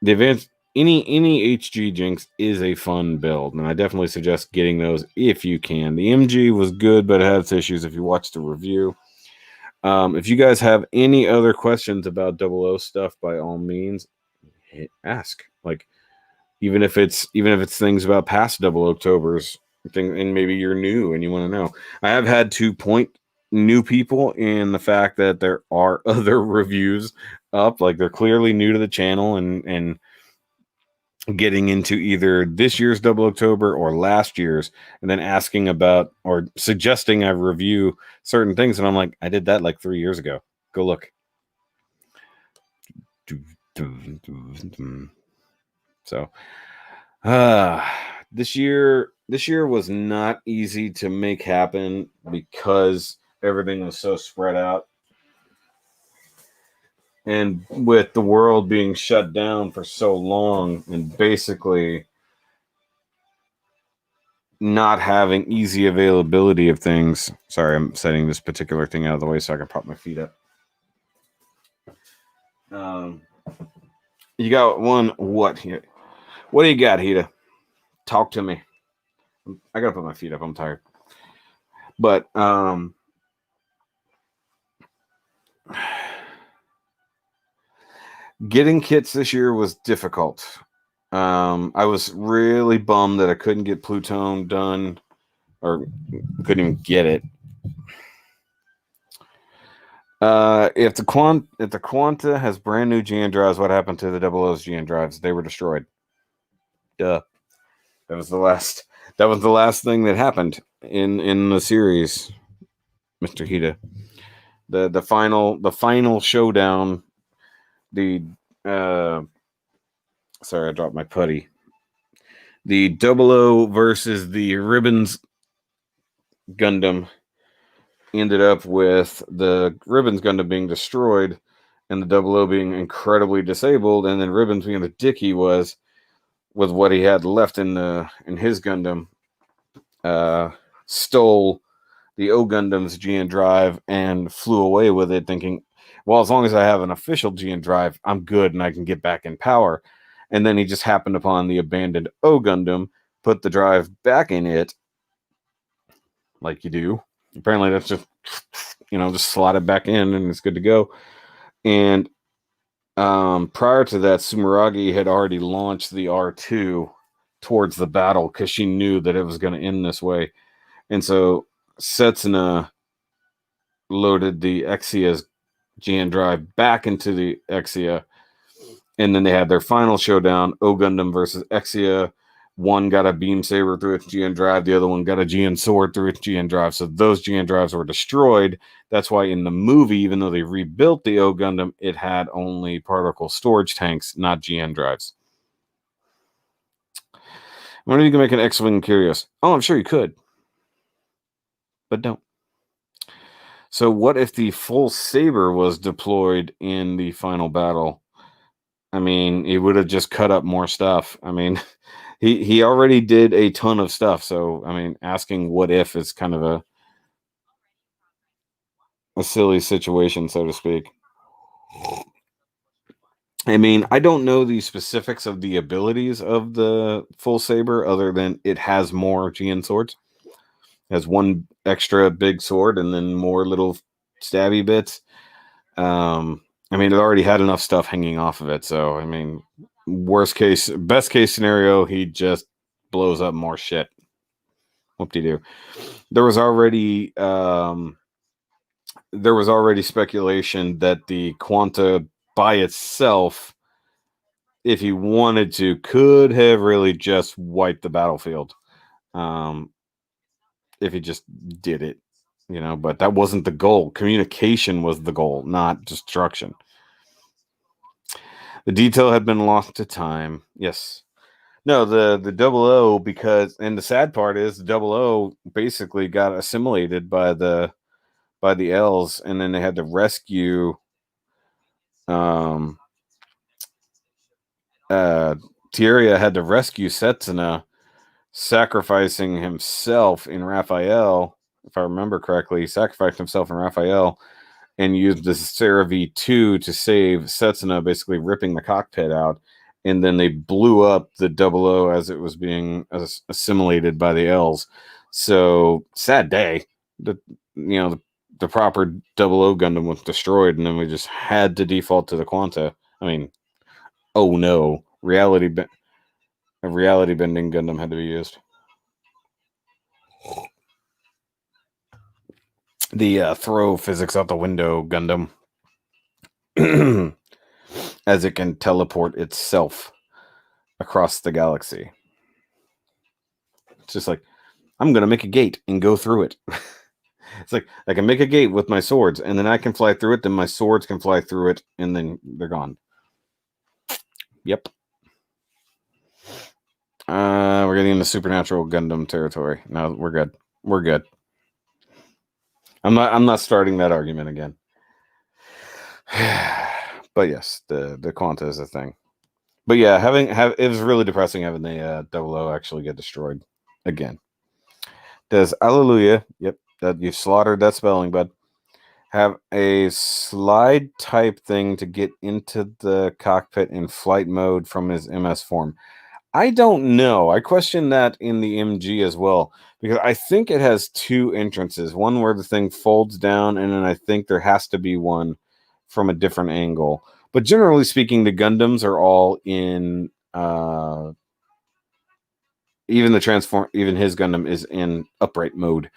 advanced any HG Jinx is a fun build, and I definitely suggest getting those if you can. The MG was good, but it had its issues if you watched the review. If you guys have any other questions about 00 stuff, by all means, ask. Like, even if it's things about past Double Octobers thing, and maybe you're new and you want to know. I have had to point new people in the fact that there are other reviews up, like they're clearly new to the channel and getting into either this year's Double October or last year's, and then asking about or suggesting I review certain things, and I'm like, I did that like 3 years ago. Go look. So this year was not easy to make happen because everything was so spread out, and with the world being shut down for so long and basically not having easy availability of things. Sorry, I'm setting this particular thing out of the way so I can prop my feet up. You got one. What here? What do you got, Hita? Talk to me. I gotta put my feet up. I'm tired. But getting kits this year was difficult. I was really bummed that I couldn't get Plutone done, or couldn't even get it. If the Quanta has brand new GN drives, what happened to the 00's GN drives? They were destroyed. Duh. That was the last thing that happened in the series, Mr. Hita. The final showdown. Sorry, I dropped my putty. The 00 versus the Ribbons Gundam ended up with the Ribbons Gundam being destroyed and the 00 being incredibly disabled, and then Ribbons being the dick he was with what he had left in his Gundam, stole the O Gundam's GN drive and flew away with it, thinking, well, as long as I have an official GN drive, I'm good and I can get back in power. And then he just happened upon the abandoned O Gundam, put the drive back in it, like you do. Apparently that's just, just slot it back in and it's good to go. And prior to that, Sumeragi had already launched the R2 towards the battle because she knew that it was going to end this way. And so Setsuna loaded the Exia's GN drive back into the Exia, and then they had their final showdown, O Gundam versus Exia. One got a beam saber through its GN drive, the other one got a GN sword through its GN drive. So those GN drives were destroyed. That's why in the movie, even though they rebuilt the O Gundam, it had only particle storage tanks, not GN drives. I wonder if you can make an X-Wing Curios. Oh, I'm sure you could, but don't. So what if the full saber was deployed in the final battle? I mean, it would have just cut up more stuff. I mean, he already did a ton of stuff. So, I mean, asking what if is kind of a silly situation, so to speak. I mean, I don't know the specifics of the abilities of the full saber other than it has more GN swords. Has one extra big sword and then more little stabby bits. I mean, it already had enough stuff hanging off of it. So, I mean, best case scenario, he just blows up more shit. Whoop-de-doo. There was already speculation that the Quanta by itself, if he wanted to, could have really just wiped the battlefield. If he just did it, but that wasn't the goal. Communication was the goal, not destruction. The detail had been lost to time. Yes. No, the 00, because, and the sad part is the 00 basically got assimilated by the L's, and then they had to rescue Tieria had to rescue Setsuna, sacrificing himself in Raphael. If I remember correctly, he sacrificed himself in Raphael and used the Sarah V2 to save Setsuna, basically ripping the cockpit out. And then they blew up the 00 as it was being assimilated by the L's. So, sad day. The proper 00 Gundam was destroyed, and then we just had to default to the Quanta. I mean, oh no, a reality bending Gundam had to be used. The throw physics out the window Gundam, as it can teleport itself across the galaxy. It's just like, I'm gonna make a gate and go through it. It's like, I can make a gate with my swords, and then I can fly through it, then my swords can fly through it, and then they're gone. Yep. We're getting into supernatural Gundam territory. No, we're good. We're good. I'm not starting that argument again. But yes, the Quanta is a thing. But yeah, it was really depressing having the 00 actually get destroyed again. Does Alleluia, yep, that you slaughtered that spelling, bud, have a slide type thing to get into the cockpit in flight mode from his MS form? I don't know. I question that in the MG as well, because I think it has two entrances. One where the thing folds down, and then I think there has to be one from a different angle. But generally speaking, the Gundams are all in even his Gundam is in upright mode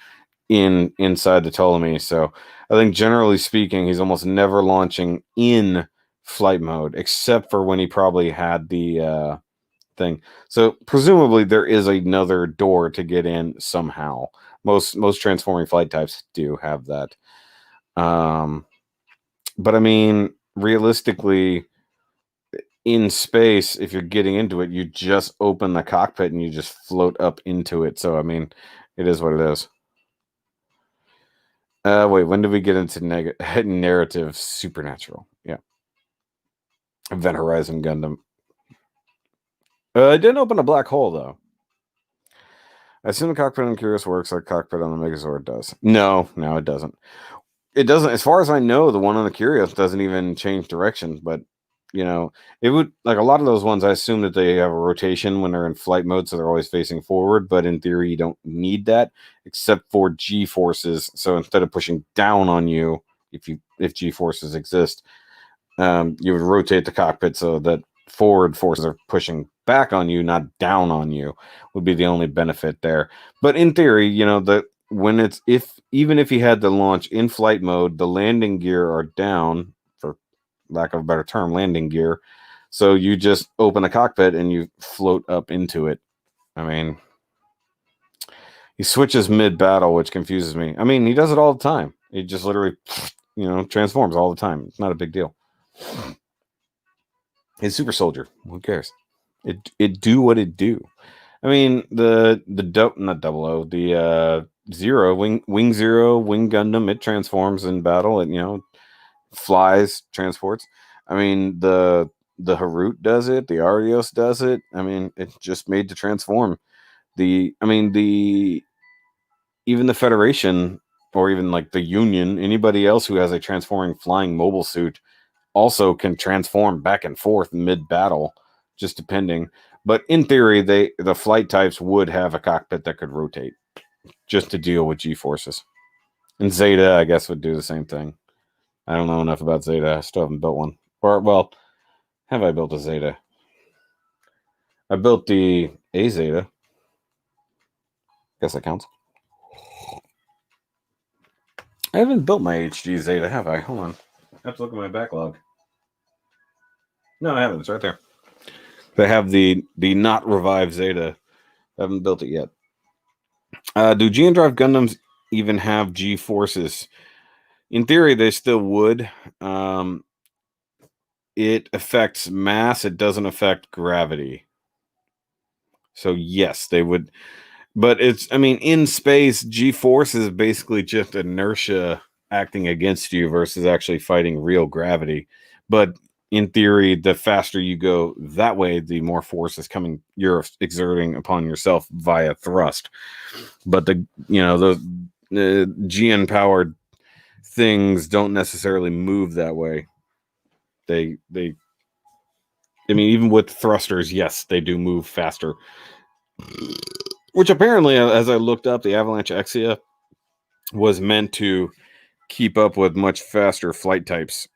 inside the Ptolemy. So I think generally speaking, he's almost never launching in flight mode, except for when he probably had the thing. So presumably there is another door to get in somehow. Most transforming flight types do have that. But I mean, realistically, in space, if you're getting into it, you just open the cockpit and you just float up into it. So I mean, it is what it is. Wait, when did we get into narrative supernatural? Yeah. Event Horizon Gundam. It didn't open a black hole, though. I assume the cockpit on Curios works like cockpit on the Megazord does. No, it doesn't. It doesn't. As far as I know, the one on the Curios doesn't even change directions, but it would, like a lot of those ones, I assume that they have a rotation when they're in flight mode, so they're always facing forward, but in theory, you don't need that, except for G-forces. So instead of pushing down on you, if G-forces exist, you would rotate the cockpit so that forward forces are pushing back on you, not down on you, would be the only benefit there. But in theory, even if he had to launch in flight mode, the landing gear are down, for lack of a better term, landing gear. So you just open a cockpit and you float up into it. I mean, he switches mid-battle, which confuses me. I mean, he does it all the time. He just literally, transforms all the time. It's not a big deal. He's super soldier. Who cares? It do what it do. I mean, the Zero Wing Zero Wing Gundam, it transforms in battle. It flies, transports. I mean, the Harut does it. The Arios does it. I mean, it's just made to transform. Even the Federation, or even like the Union, anybody else who has a transforming flying mobile suit also can transform back and forth mid-battle, just depending. But in theory, the flight types would have a cockpit that could rotate. just to deal with G-forces. And Zeta, I guess, would do the same thing. I don't know enough about Zeta. I still haven't built one. Or, well, have I built a Zeta? I built the A Zeta. Guess that counts. I haven't built my HG Zeta, have I? Hold on. I have to look at my backlog. No, I haven't. It's right there. They have the not revived Zeta. I haven't built it yet. Do GN Drive Gundams even have G forces? In theory, they still would. It affects mass. It doesn't affect gravity. So yes, they would. But it's, I mean, in space, G force is basically just inertia acting against you versus actually fighting real gravity. But in theory, the faster you go that way, the more force is coming, you're exerting upon yourself via thrust. But the GN powered things don't necessarily move that way. I mean, even with thrusters, yes, they do move faster. Which apparently, as I looked up, the Avalanche Exia was meant to keep up with much faster flight types.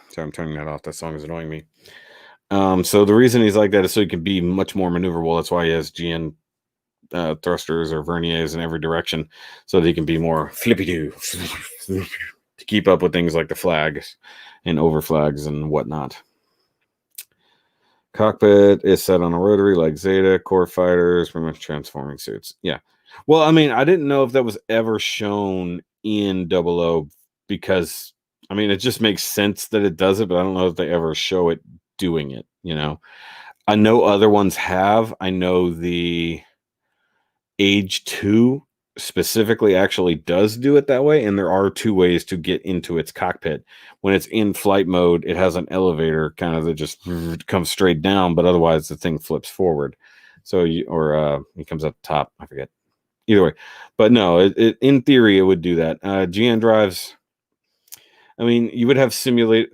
So I'm turning that off. That song is annoying me. So the reason he's like that is so he can be much more maneuverable. That's why he has GN thrusters or verniers in every direction, so that he can be more flippy-doo to keep up with things like the flags and overflags and whatnot. Cockpit is set on a rotary like Zeta. Core fighters, pretty much transforming suits. Yeah. Well, I mean, I didn't know if that was ever shown in 00 because, I mean, it just makes sense that it does it, but I don't know if they ever show it doing it, you know? I know other ones have. I know the Age 2 specifically actually does do it that way, and there are 2 ways to get into its cockpit. When it's in flight mode, it has an elevator kind of that just comes straight down, but otherwise the thing flips forward. So it comes up top. I forget. Either way, but no, it in theory it would do that. GN drives. I mean, you would have simulated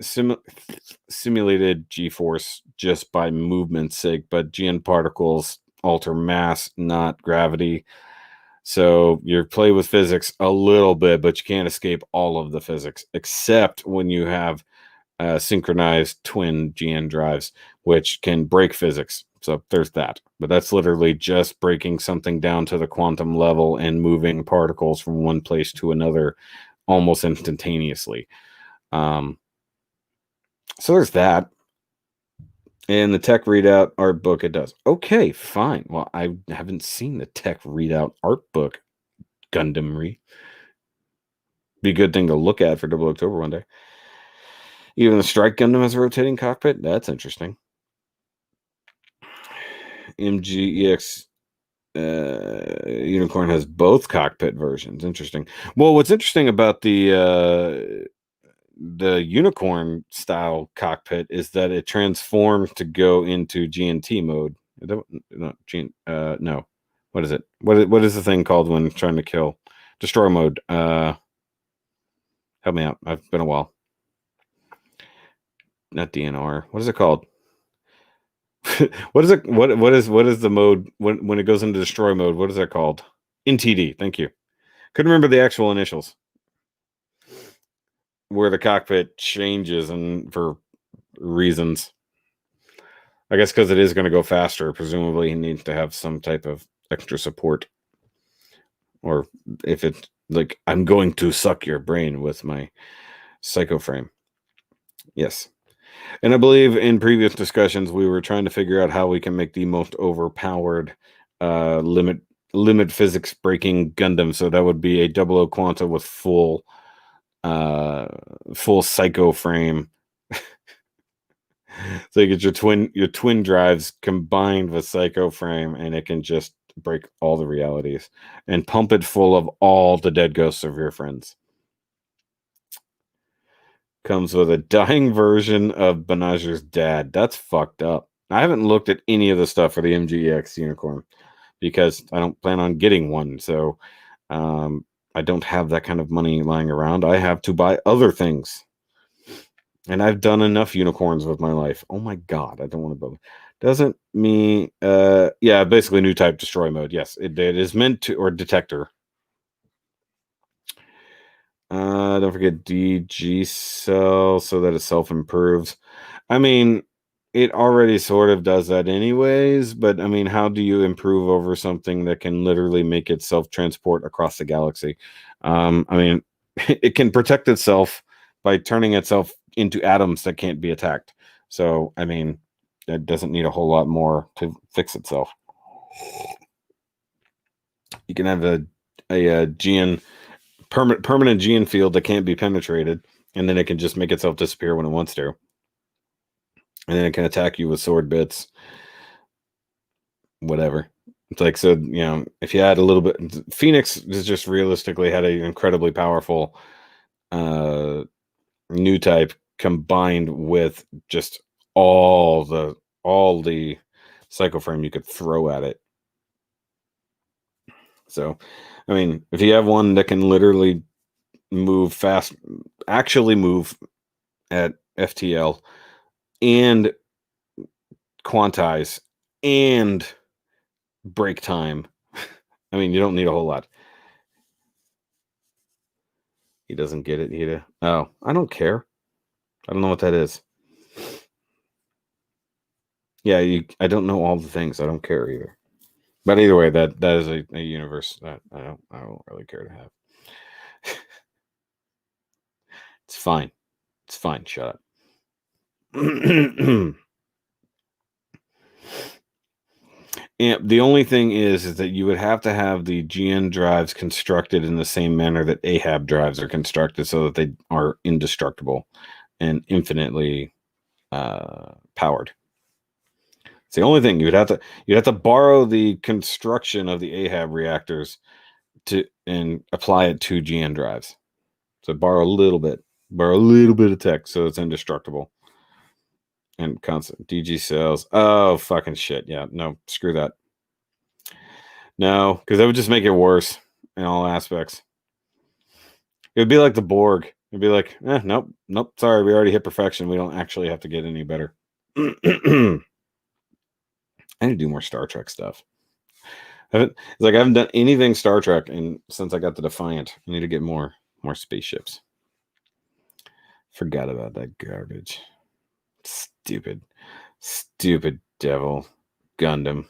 G-force just by movement's sake, but GN particles alter mass, not gravity. So you play with physics a little bit, but you can't escape all of the physics, except when you have synchronized twin GN drives, which can break physics. So there's that. But that's literally just breaking something down to the quantum level and moving particles from one place to another almost instantaneously. So there's that. In the tech readout art book, it does. Okay, fine. Well, I haven't seen the tech readout art book, Gundamry. Be a good thing to look at for 00CTOBER one day. Even the Strike Gundam has a rotating cockpit. That's interesting. MGEX Unicorn has both cockpit versions. Interesting. Well, what's interesting about the Unicorn style cockpit is that it transforms to go into GNT mode. No. What is it? What is the thing called when trying to kill? Destroy mode. Help me out. I've been a while. Not DNR. What is it called? What is it? What is the mode when it goes into destroy mode? What is that called? NTD. Thank you. Couldn't remember the actual initials. Where the cockpit changes and for reasons. I guess because it is going to go faster. Presumably, he needs to have some type of extra support. Or if it's like, I'm going to suck your brain with my psycho frame. Yes. And I believe in previous discussions, we were trying to figure out how we can make the most overpowered limit physics breaking Gundam. So that would be a 00 Quanta with full psycho frame. So you get your twin drives combined with psycho frame, and it can just break all the realities and pump it full of all the dead ghosts of your friends. Comes with a dying version of Banagher's dad. That's fucked up. I haven't looked at any of the stuff for the MGEX Unicorn because I don't plan on getting one. So I don't have that kind of money lying around. I have to buy other things. And I've done enough unicorns with my life. Oh my God, I don't want to build. Doesn't mean yeah, basically new type destroy mode. Yes, it is meant to, or detector. Don't forget DG cell so that it self improves. I mean, it already sort of does that anyways, but I mean, how do you improve over something that can literally make itself transport across the galaxy? I mean, it can protect itself by turning itself into atoms that can't be attacked. So, I mean, it doesn't need a whole lot more to fix itself. You can have a GN permanent gene field that can't be penetrated, and then it can just make itself disappear when it wants to, and then it can attack you with sword bits, whatever. It's like, so if you add a little bit, Phoenix has just realistically had an incredibly powerful new type combined with just all the psycho frame you could throw at it. So, I mean, if you have one that can literally move fast, actually move at FTL and quantize and break time, I mean, you don't need a whole lot. He doesn't get it, Hida. Oh, I don't care. I don't know what that is. Yeah, I don't know all the things. I don't care either. But either way, that is a universe that I don't really care to have. It's fine. It's fine. Shut up. And the only thing is that you would have to have the GN drives constructed in the same manner that AHAB drives are constructed, so that they are indestructible and infinitely powered. It's the only thing you'd have to borrow the construction of the AHAB reactors and apply it to GN drives. So borrow a little bit of tech so it's indestructible. And constant DG cells. Oh, fucking shit. Yeah, no, screw that. No, because that would just make it worse in all aspects. It would be like the Borg. It'd be like, nope, sorry, we already hit perfection. We don't actually have to get any better. I need to do more Star Trek stuff. I haven't done anything Star Trek since I got the Defiant. I need to get more spaceships. Forgot about that garbage. Stupid devil Gundam.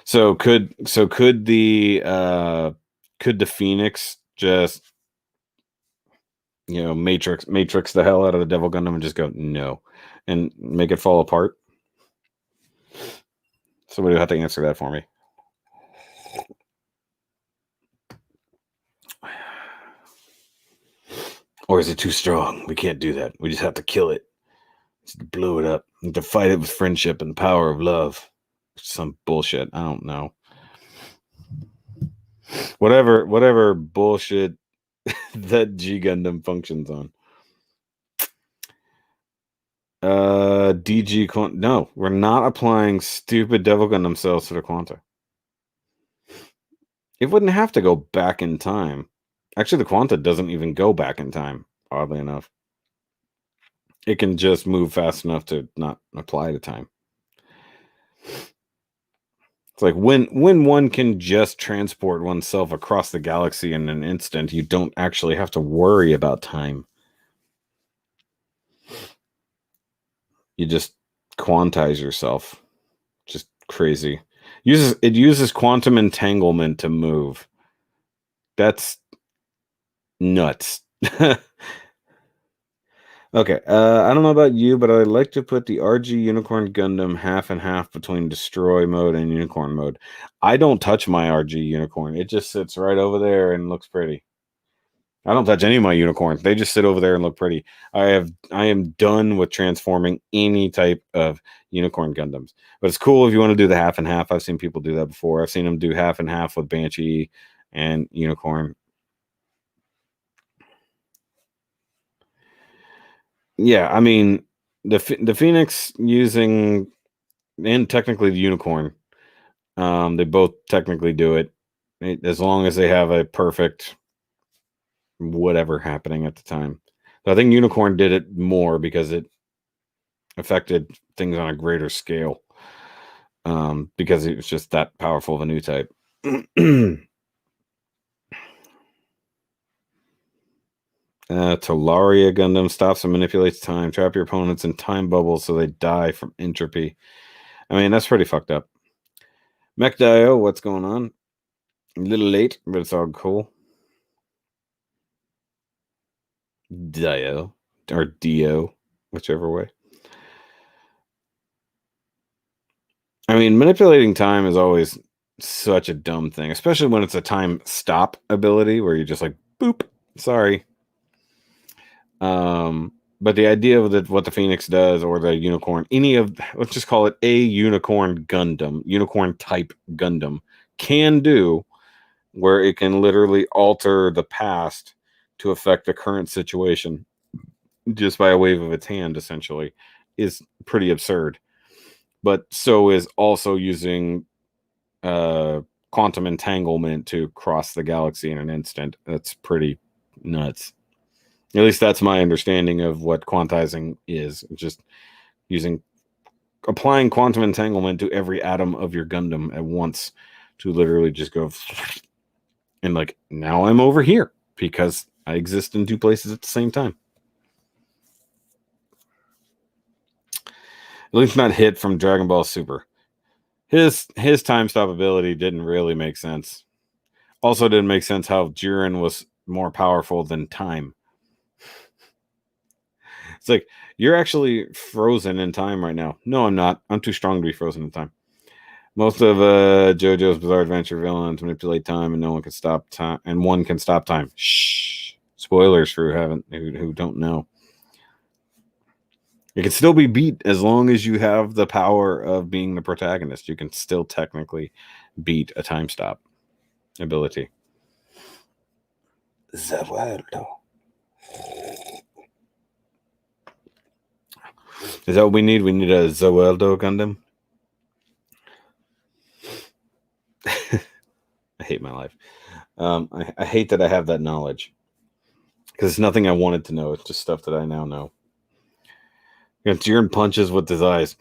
So could the Phoenix just matrix the hell out of the Devil Gundam and just go no and make it fall apart? Somebody will have to answer that for me. Or is it too strong? We can't do that. We just have to kill it. Just blow it up. And to fight it with friendship and the power of love. Some bullshit. I don't know. Whatever bullshit that G Gundam functions on. DG Quant. No, we're not applying stupid Devil Gundam cells to the Quanta. It wouldn't have to go back in time. Actually, the Quanta doesn't even go back in time, oddly enough. It can just move fast enough to not apply to time. It's like when one can just transport oneself across the galaxy in an instant, you don't actually have to worry about time. You just quantize yourself. Just crazy. It uses quantum entanglement to move. That's nuts. Okay, I don't know about you, but I like to put the RG Unicorn Gundam half and half between Destroy mode and Unicorn mode. I don't touch my RG Unicorn. It just sits right over there and looks pretty. I don't touch any of my unicorns. They just sit over there and look pretty. I am done with transforming any type of unicorn Gundams. But it's cool if you want to do the half and half. I've seen people do that before. I've seen them do half and half with Banshee and Unicorn. Yeah, I mean the Phoenix using and technically the Unicorn. They both technically do it as long as they have a perfect whatever happening at the time. So I think Unicorn did it more because it affected things on a greater scale. because it was just that powerful of a new type. Talaria Gundam stops and manipulates time. Trap your opponents in time bubbles so they die from entropy. I mean, that's pretty fucked up. Mech Dio, what's going on? A little late, but it's all cool. Dio or Dio, whichever way. I mean, manipulating time is always such a dumb thing, especially when it's a time stop ability where you're just like, boop, sorry. But the idea of what the Phoenix does, or the unicorn, let's just call it a unicorn Gundam, unicorn type Gundam, can do, where it can literally alter the past to affect the current situation just by a wave of its hand, essentially, is pretty absurd. But so is also using quantum entanglement to cross the galaxy in an instant. That's pretty nuts. At least that's my understanding of what quantizing is. Just applying quantum entanglement to every atom of your Gundam at once to literally just go and like, now I'm over here because I exist in two places at the same time. At least not Hit from Dragon Ball Super. His time stop ability didn't really make sense. Also didn't make sense how Jiren was more powerful than time. It's like, you're actually frozen in time right now. No, I'm not. I'm too strong to be frozen in time. Most of JoJo's Bizarre Adventure villains manipulate time, and no one can stop time. And one can stop time. Shh. Spoilers for who don't know. It can still be beat as long as you have the power of being the protagonist. You can still technically beat a time stop ability. Zawaldo. Is that what we need? We need a Zawaldo Gundam? I hate my life. I hate that I have that knowledge. Because it's nothing I wanted to know. It's just stuff that I now know. Jiren punches with his eyes.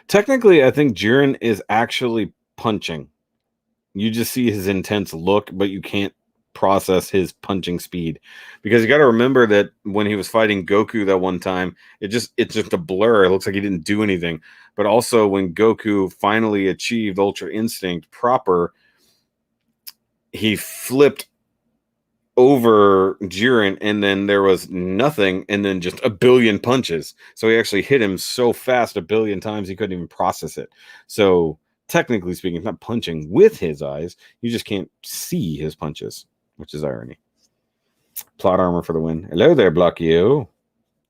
Technically, I think Jiren is actually punching. You just see his intense look, but you can't process his punching speed. Because you got to remember that when he was fighting Goku that one time, it's just a blur. It looks like he didn't do anything. But also when Goku finally achieved Ultra Instinct proper, he flipped over Jiren, and then there was nothing, and then just a billion punches. So he actually hit him so fast a billion times he couldn't even process it. So technically speaking, it's not punching with his eyes. You just can't see his punches, which is irony. Plot armor for the win. Hello there, Block You.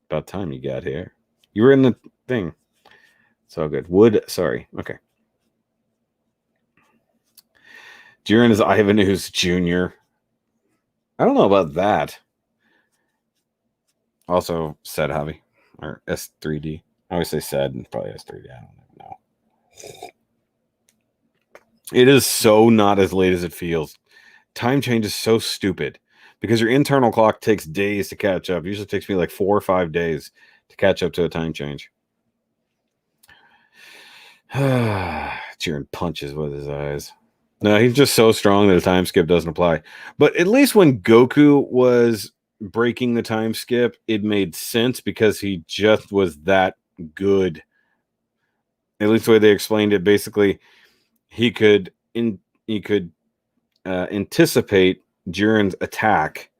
About time you got here. You were in the thing. It's all good. Wood, sorry. Okay. Jiren is Ivanhoe's Jr. I don't know about that. Also, said Javi, or S3D. I always say said, and probably S3D. I don't even know. It is so not as late as it feels. Time change is so stupid because your internal clock takes days to catch up. It usually takes me like 4 or 5 days to catch up to a time change. Jiren punches with his eyes. No, he's just so strong that a time skip doesn't apply. But at least when Goku was breaking the time skip, it made sense because he just was that good. At least the way they explained it, basically, he could anticipate Jiren's attack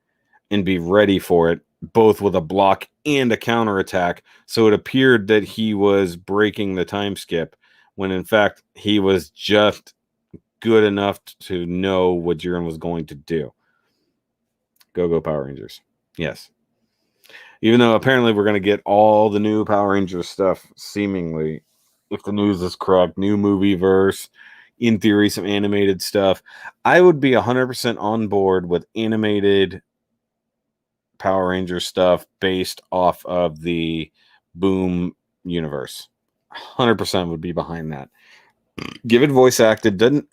and be ready for it, both with a block and a counterattack. So it appeared that he was breaking the time skip, when in fact he was just good enough to know what Jiren was going to do. Go Power Rangers. Yes. Even though apparently we're going to get all the new Power Rangers stuff, seemingly, if the news is correct, new movie verse, in theory, some animated stuff. I would be 100% on board with animated Power Ranger stuff based off of the Boom universe. 100% would be behind that. Give it voice acted. Doesn't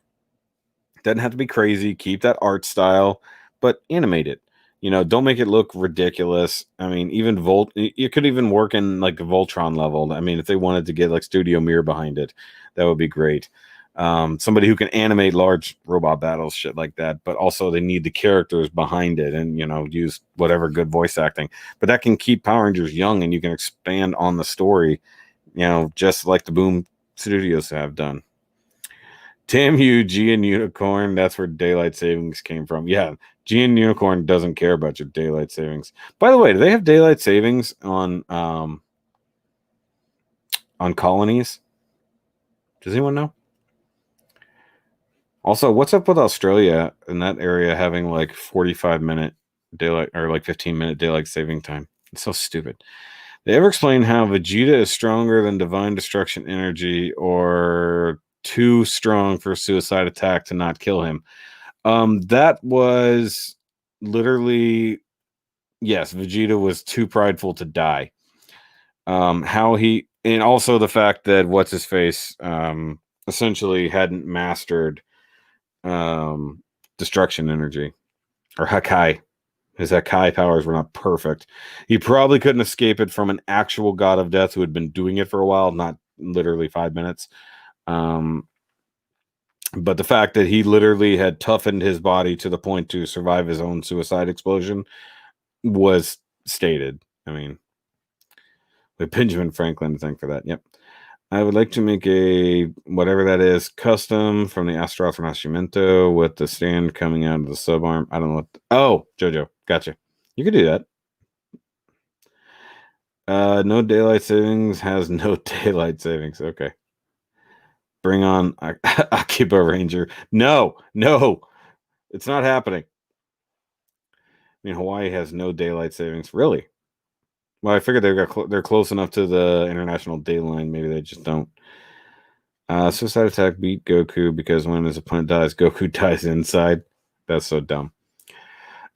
have to be crazy. Keep that art style, but animate it. You know, don't make it look ridiculous. I mean, even it could even work in like a Voltron level. I mean, if they wanted to get like Studio Mirror behind it, that would be great. Somebody who can animate large robot battles, shit like that. But also, they need the characters behind it, and you know, use whatever good voice acting. But that can keep Power Rangers young, and you can expand on the story. You know, just like the Boom Studios have done. Damn you, G and Unicorn. That's where daylight savings came from. Yeah, G and Unicorn doesn't care about your daylight savings. By the way, do they have daylight savings on colonies? Does anyone know? Also, what's up with Australia in that area having like 45-minute daylight or like 15-minute daylight saving time? It's so stupid. They ever explain how Vegeta is stronger than Divine Destruction Energy or too strong for Suicide Attack to not kill him? That was literally, yes, Vegeta was too prideful to die. How he, and also the fact that what's his face essentially hadn't mastered destruction energy or Hakai. His Hakai powers were not perfect. He probably couldn't escape it from an actual god of death who had been doing it for a while, not literally 5 minutes. But the fact that he literally had toughened his body to the point to survive his own suicide explosion was stated. I mean, with Benjamin Franklin to thank for that. Yep. I would like to make a whatever that is custom from the Astaroth Renacimento with the stand coming out of the subarm. I don't know what. Oh, JoJo, gotcha. You could do that. No daylight savings has no daylight savings. Okay. Bring on Akiba Ranger. No, it's not happening. I mean, Hawaii has no daylight savings. Really? Well, I figured they're close enough to the international dayline. Maybe they just don't. Suicide Attack beat Goku because when his opponent dies, Goku dies inside. That's so dumb.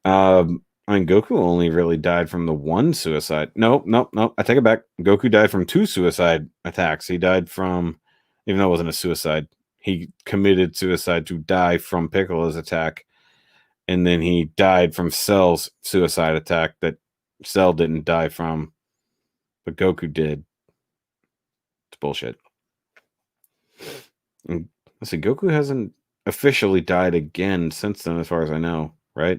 I mean, Goku only really died from the one suicide. No. I take it back. Goku died from 2 suicide attacks. He died from, even though it wasn't a suicide, he committed suicide to die from Piccolo's attack. And then he died from Cell's suicide attack that Cell didn't die from, but Goku did. It's bullshit. And let's see, Goku hasn't officially died again since then, as far as I know, right?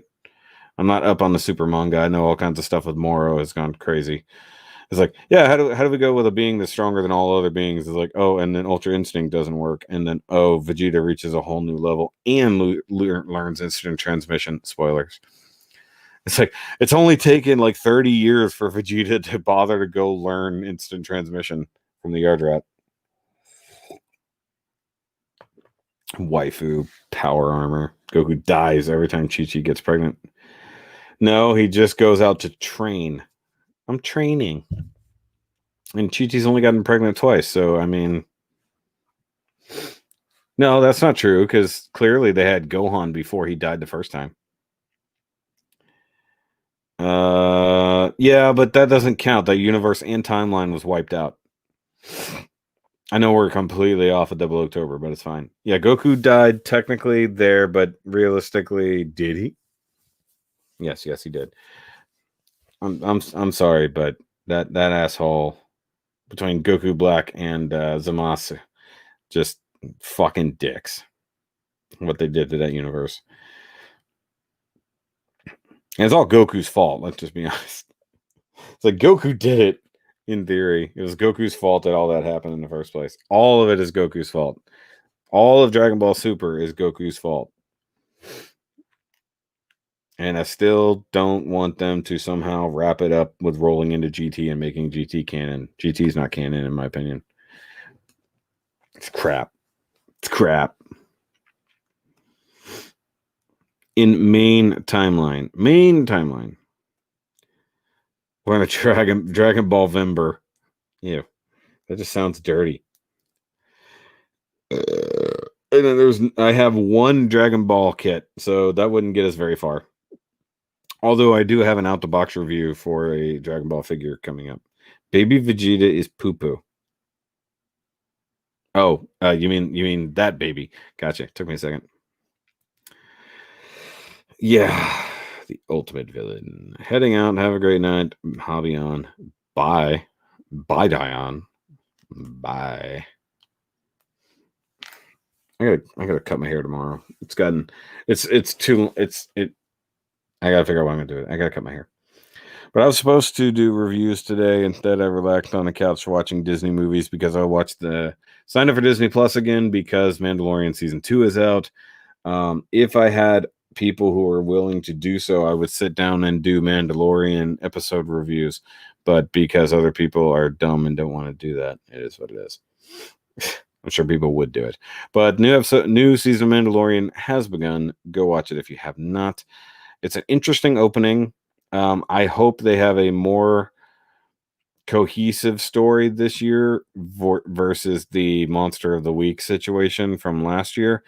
I'm not up on the super manga. I know all kinds of stuff with Moro has gone crazy. It's like, yeah, how do we go with a being that's stronger than all other beings? It's like, oh, and then Ultra Instinct doesn't work, and then Vegeta reaches a whole new level and learns instant transmission. Spoilers. It's like it's only taken like 30 years for Vegeta to bother to go learn instant transmission from the Yard Rat. Waifu power armor. Goku dies every time Chi-Chi gets pregnant. No, he just goes out to train. I'm training. And Chi-Chi's only gotten pregnant twice, so I mean, no, that's not true because clearly they had Gohan before he died the first time. Yeah, but that doesn't count. That universe and timeline was wiped out. I know we're completely off of 00CTOBER, but it's fine. Yeah, Goku died technically there, but realistically, did he? Yes, he did. I'm sorry, but that asshole between Goku Black and Zamasu, just fucking dicks. What they did to that universe. And it's all Goku's fault, let's just be honest. It's like Goku did it in theory. It was Goku's fault that all that happened in the first place. All of it is Goku's fault. All of Dragon Ball Super is Goku's fault. And I still don't want them to somehow wrap it up with rolling into GT and making GT canon. GT is not canon, in my opinion. It's crap. In main timeline. We're on a Dragon Ball Vember. Ew. That just sounds dirty. And then I have one Dragon Ball kit, so that wouldn't get us very far. Although I do have an out the box review for a Dragon Ball figure coming up. Baby Vegeta is poo poo. Oh, you mean that baby? Gotcha. Took me a second. Yeah, The ultimate villain. Heading out. Have a great night. Hobby on. Bye. Bye, Dion. Bye. I gotta cut my hair tomorrow. I gotta figure out what I'm gonna do. I gotta cut my hair. But I was supposed to do reviews today. Instead, I relaxed on the couch watching Disney movies because I watched signed up for Disney Plus again because Mandalorian season 2 is out. If I had people who are willing to do so, I would sit down and do Mandalorian episode reviews. But because other people are dumb and don't want to do that, it is what it is. I'm sure people would do it. But new season of Mandalorian has begun. Go watch it if you have not. It's an interesting opening. I hope they have a more cohesive story this year versus the Monster of the Week situation from last year.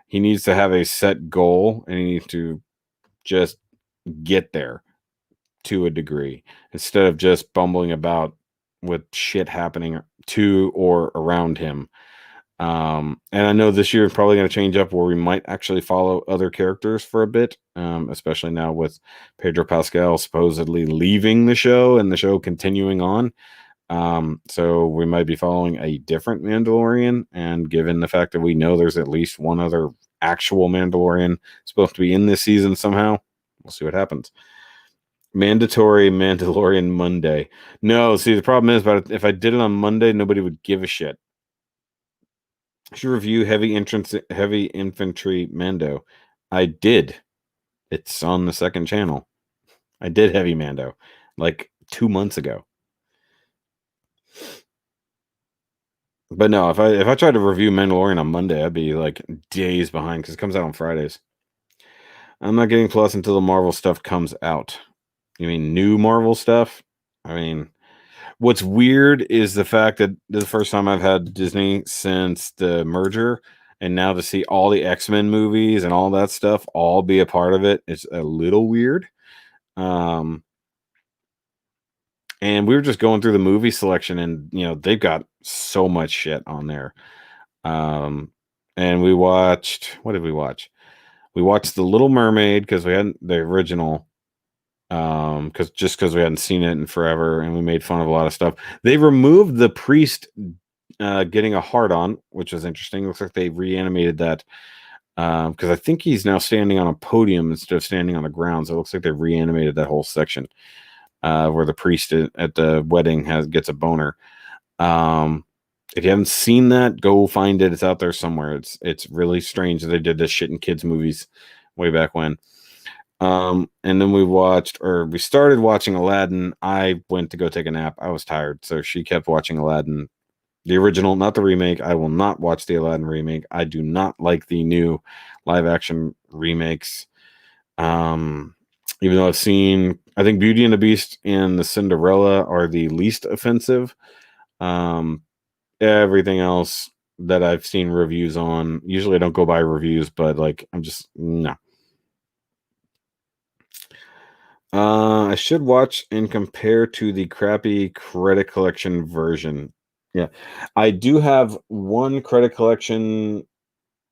He needs to have a set goal and he needs to just get there to a degree instead of just bumbling about with shit happening to or around him. And I know this year is probably going to change up where we might actually follow other characters for a bit, especially now with Pedro Pascal supposedly leaving the show and the show continuing on. So we might be following a different Mandalorian. And given the fact that we know there's at least one other actual Mandalorian supposed to be in this season somehow, we'll see what happens. Mandatory Mandalorian Monday. No, see, the problem is, but if I did it on Monday, nobody would give a shit. I should review Heavy Infantry Mando. I did. It's on the second channel. I did Heavy Mando like 2 months ago. But no, if I tried to review Mandalorian on Monday, I'd be like days behind because it comes out on Fridays. I'm not getting Plus until the Marvel stuff comes out. You mean new Marvel stuff? I mean, what's weird is the fact that this is the first time I've had Disney since the merger, and now to see all the X-Men movies and all that stuff all be a part of it, it's a little weird. And we were just going through the movie selection, and they've got so much shit on there. And we watched, what did we watch? We watched The Little Mermaid because we hadn't the original. Because we hadn't seen it in forever, and we made fun of a lot of stuff. They removed the priest getting a hard on, which was interesting. Looks like they reanimated that because I think he's now standing on a podium instead of standing on the ground. So it looks like they reanimated that whole section where the priest at the wedding gets a boner. If you haven't seen that, go find it. It's out there somewhere. It's really strange that they did this shit in kids' movies way back when. And then we started watching Aladdin. I went to go take a nap. I was tired, so she kept watching Aladdin, the original, not the remake. I will not watch the Aladdin remake. I do not like the new live action remakes. Even though I think Beauty and the Beast and the Cinderella are the least offensive. Everything else that I've seen reviews on, usually I don't go by reviews, but I'm just, no. I should watch and compare to the crappy Credit Collection version. Yeah, I do have one Credit Collection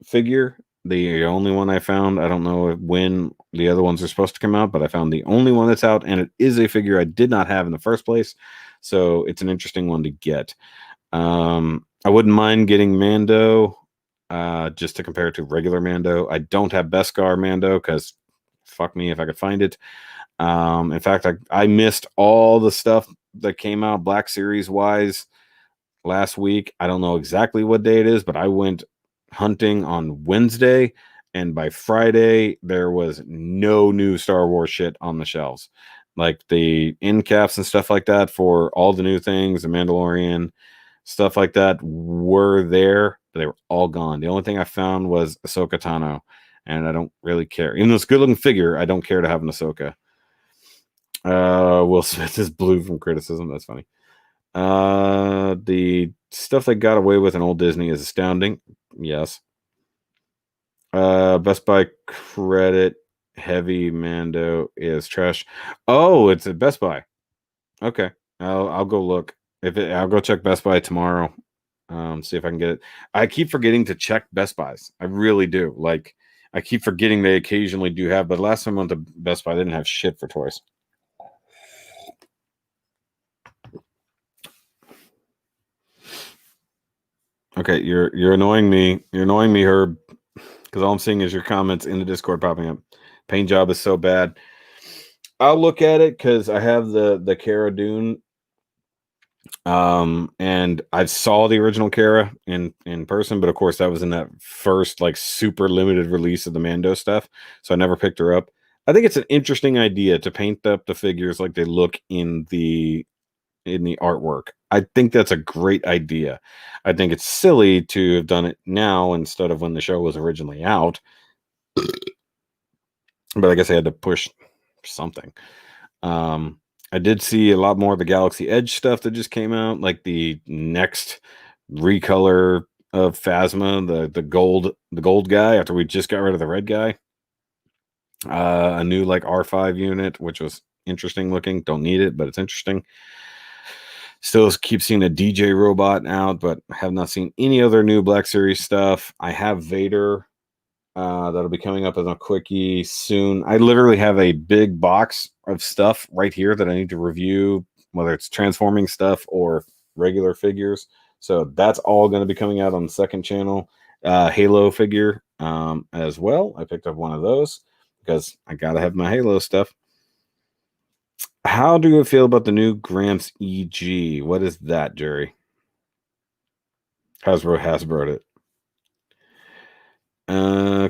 figure, the only one I found. I don't know when the other ones are supposed to come out, but I found the only one that's out, and it is a figure I did not have in the first place, so it's an interesting one to get. I wouldn't mind getting Mando, just to compare it to regular Mando. I don't have Beskar Mando because fuck me if I could find it. In fact, I missed all the stuff that came out Black Series wise last week. I don't know exactly what day it is, but I went hunting on Wednesday, and by Friday there was no new Star Wars shit on the shelves. Like the end caps and stuff like that for all the new things, the Mandalorian, stuff like that were there, but they were all gone. The only thing I found was Ahsoka Tano, and I don't really care. Even though it's a good looking figure, I don't care to have an Ahsoka. Will Smith is blue from criticism. That's funny. The stuff they got away with in old Disney is astounding. Yes. Best Buy credit heavy Mando is trash. Oh, it's at Best Buy. Okay. I'll go look. I'll go check Best Buy tomorrow. See if I can get it. I keep forgetting to check Best Buys. I really do. I keep forgetting they occasionally do have, but last time I went to Best Buy, they didn't have shit for toys. Okay, you're annoying me. You're annoying me, Herb, because all I'm seeing is your comments in the Discord popping up. Paint job is so bad. I'll look at it because I have the Cara Dune. And I saw the original Cara in person, but of course that was in that first like super limited release of the Mando stuff, so I never picked her up. I think it's an interesting idea to paint up the figures like they look in the artwork. I think that's a great idea. I think it's silly to have done it now instead of when the show was originally out, but I guess I had to push something. I did see a lot more of the Galaxy Edge stuff that just came out, like the next recolor of Phasma, the gold guy after we just got rid of the red guy. A new like R5 unit, which was interesting looking. Don't need it, but it's interesting. Still keep seeing a DJ robot out, but have not seen any other new Black Series stuff. I have Vader. That'll be coming up as a quickie soon. I literally have a big box of stuff right here that I need to review, whether it's transforming stuff or regular figures. So that's all going to be coming out on the second channel. Halo figure as well. I picked up one of those because I got to have my Halo stuff. How do you feel about the new Gramps EG? What is that, Jerry? Hasbro'd it.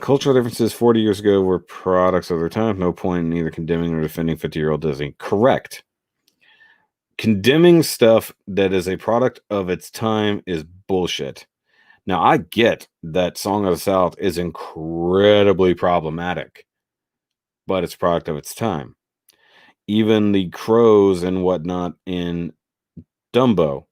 Cultural differences 40 years ago were products of their time. No point in either condemning or defending 50-year-old Disney. Correct. Condemning stuff that is a product of its time is bullshit. Now, I get that Song of the South is incredibly problematic, but it's a product of its time. Even the crows and whatnot in Dumbo,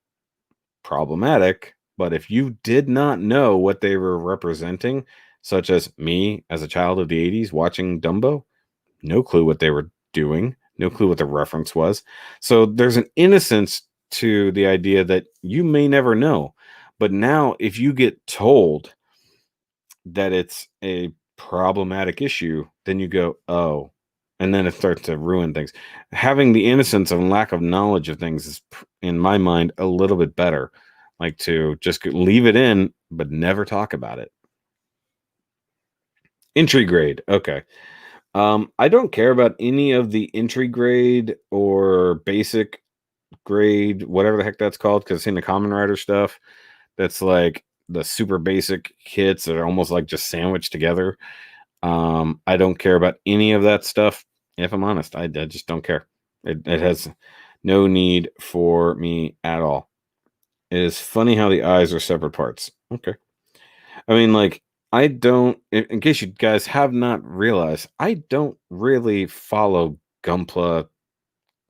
problematic, but if you did not know what they were representing, such as me as a child of the 80s watching Dumbo, no clue what they were doing, no clue what the reference was. So there's an innocence to the idea that you may never know. But now, if you get told that it's a problematic issue, then you go, oh, and then it starts to ruin things. Having the innocence and lack of knowledge of things is, in my mind, a little bit better. Like to just leave it in, but never talk about it. Entry grade. Okay. I don't care about any of the entry grade or basic grade, whatever the heck that's called, because I've seen the Common Rider stuff. That's like the super basic kits that are almost like just sandwiched together. I don't care about any of that stuff. If I'm honest, I just don't care. It has no need for me at all. It is funny how the eyes are separate parts. Okay. I mean, like, I don't, in case you guys have not realized, I don't really follow Gunpla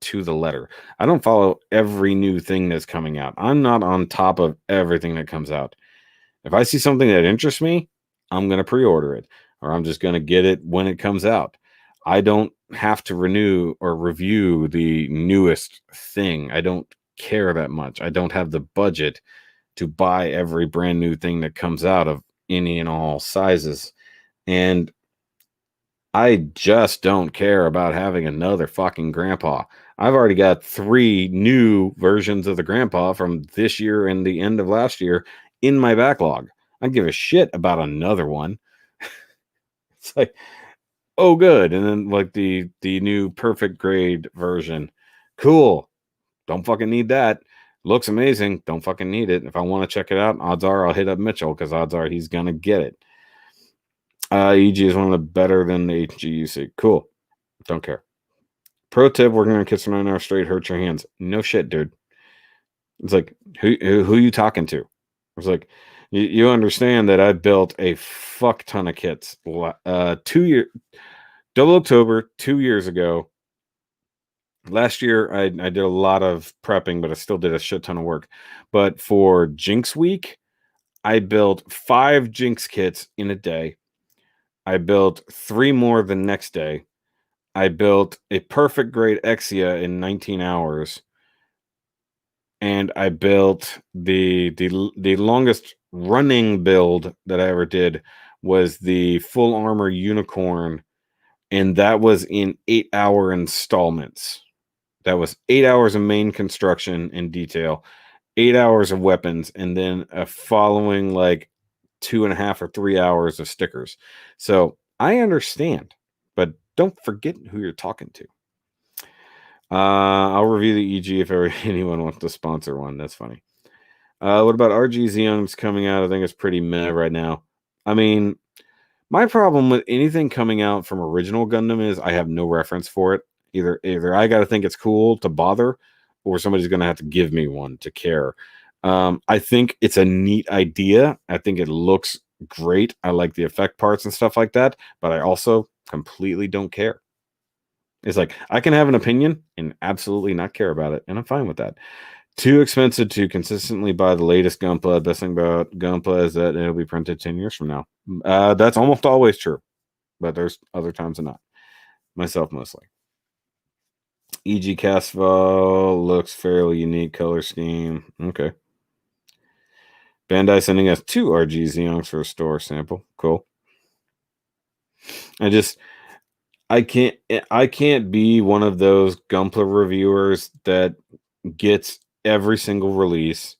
to the letter. I don't follow every new thing that's coming out. I'm not on top of everything that comes out. If I see something that interests me, I'm going to pre-order it, or I'm just going to get it when it comes out. I don't have to renew or review the newest thing. I don't care that much. I don't have the budget to buy every brand new thing that comes out of any and all sizes. And I just don't care about having another fucking grandpa. I've already got 3 new versions of the grandpa from this year and the end of last year in my backlog. I give a shit about another one. It's like, oh, good. And then like the new perfect grade version. Cool. Don't fucking need that. Looks amazing. Don't fucking need it. If I want to check it out, odds are I'll hit up Mitchell because odds are he's going to get it. EG is one of the better than the HGUC. Cool. Don't care. Pro tip, working on kits for 9 hours straight hurts your hands. No shit, dude. It's like, who you talking to? It's like, you understand that I built a fuck ton of kits. 2 years, Double October, 2 years ago. Last year, I did a lot of prepping, but I still did a shit ton of work. But for Jinx Week, I built 5 Jinx kits in a day. I built 3 more the next day. I built a perfect grade Exia in 19 hours. And I built the longest running build that I ever did was the full armor unicorn, and that was in 8-hour installments. That was 8 hours of main construction and detail, 8 hours of weapons, and then a following like 2.5 or 3 hours of stickers. So I understand, but don't forget who you're talking to. I'll review the EG if ever anyone wants to sponsor one. That's funny. What about RG Xeons coming out? I think it's pretty meh right now. I mean, my problem with anything coming out from original Gundam is I have no reference for it. Either I got to think it's cool to bother, or somebody's going to have to give me one to care. I think it's a neat idea. I think it looks great. I like the effect parts and stuff like that, but I also completely don't care. It's like I can have an opinion and absolutely not care about it, and I'm fine with that. Too expensive to consistently buy the latest Gunpla. Best thing about Gunpla is that it'll be printed 10 years from now. That's almost always true, but there's other times than not. Myself mostly. E.G. Casval looks fairly unique color scheme. Okay. Bandai sending us 2 RG Xeons for a store sample. Cool. I can't be one of those Gunpla reviewers that gets every single release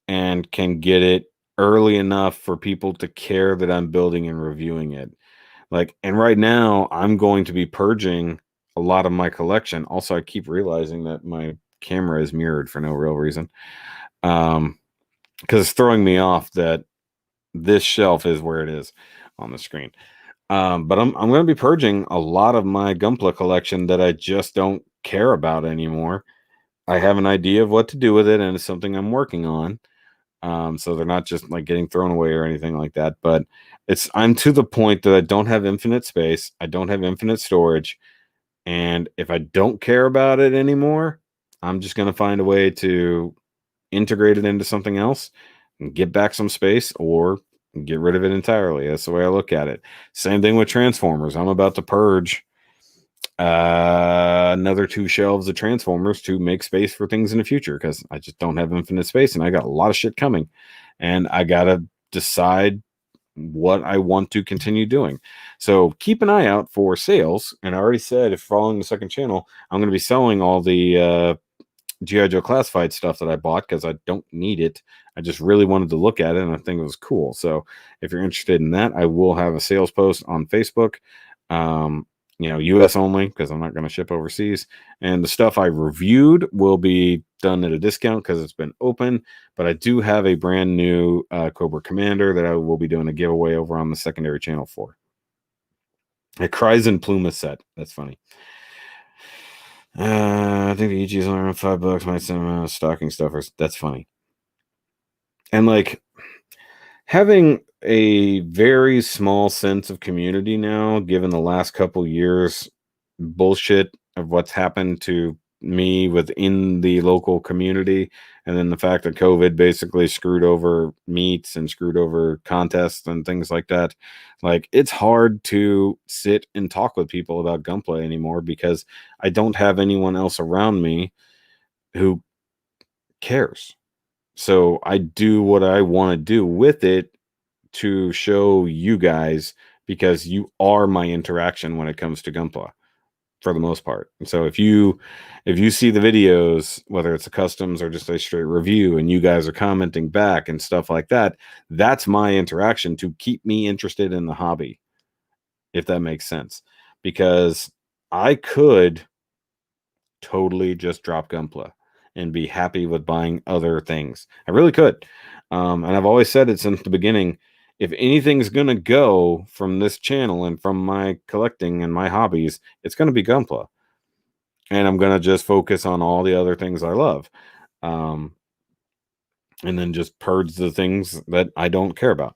and can get it early enough for people to care that I'm building and reviewing it. And right now I'm going to be purging a lot of my collection. Also, I keep realizing that my camera is mirrored for no real reason. Because it's throwing me off that this shelf is where it is on the screen. But I'm going to be purging a lot of my Gunpla collection that I just don't care about anymore. I have an idea of what to do with it, and it's something I'm working on. So they're not just like getting thrown away or anything like that. But I'm to the point that I don't have infinite space. I don't have infinite storage. And if I don't care about it anymore, I'm just going to find a way to integrate it into something else and get back some space or get rid of it entirely. That's the way I look at it. Same thing with Transformers. I'm about to purge another 2 shelves of Transformers to make space for things in the future because I just don't have infinite space and I got a lot of shit coming, and I gotta decide what I want to continue doing. So keep an eye out for sales. And I already said, if following the second channel, I'm going to be selling all the G.I. Joe classified stuff that I bought because I don't need it. I just really wanted to look at it and I think it was cool. So if you're interested in that, I will have a sales post on Facebook. US only because I'm not going to ship overseas. And the stuff I reviewed will be done at a discount because it's been open. But I do have a brand new Cobra Commander that I will be doing a giveaway over on the secondary channel for. A Kryzen Pluma set. That's funny. I think the EG is only around $5. Might send them out stocking stuffers. That's funny. And having a very small sense of community now, given the last couple years bullshit of what's happened to me within the local community, and then the fact that COVID basically screwed over meets and screwed over contests and things like that. It's hard to sit and talk with people about Gunplay anymore because I don't have anyone else around me who cares. So I do what I want to do with it to show you guys, because you are my interaction when it comes to Gunpla for the most part. And so if you see the videos, whether it's a customs or just a straight review, and you guys are commenting back and stuff like that, that's my interaction to keep me interested in the hobby, if that makes sense. Because I could totally just drop Gunpla and be happy with buying other things. I really could. And I've always said it since the beginning. If anything's going to go from this channel and from my collecting and my hobbies, it's going to be Gunpla. And I'm going to just focus on all the other things I love. And then just purge the things that I don't care about.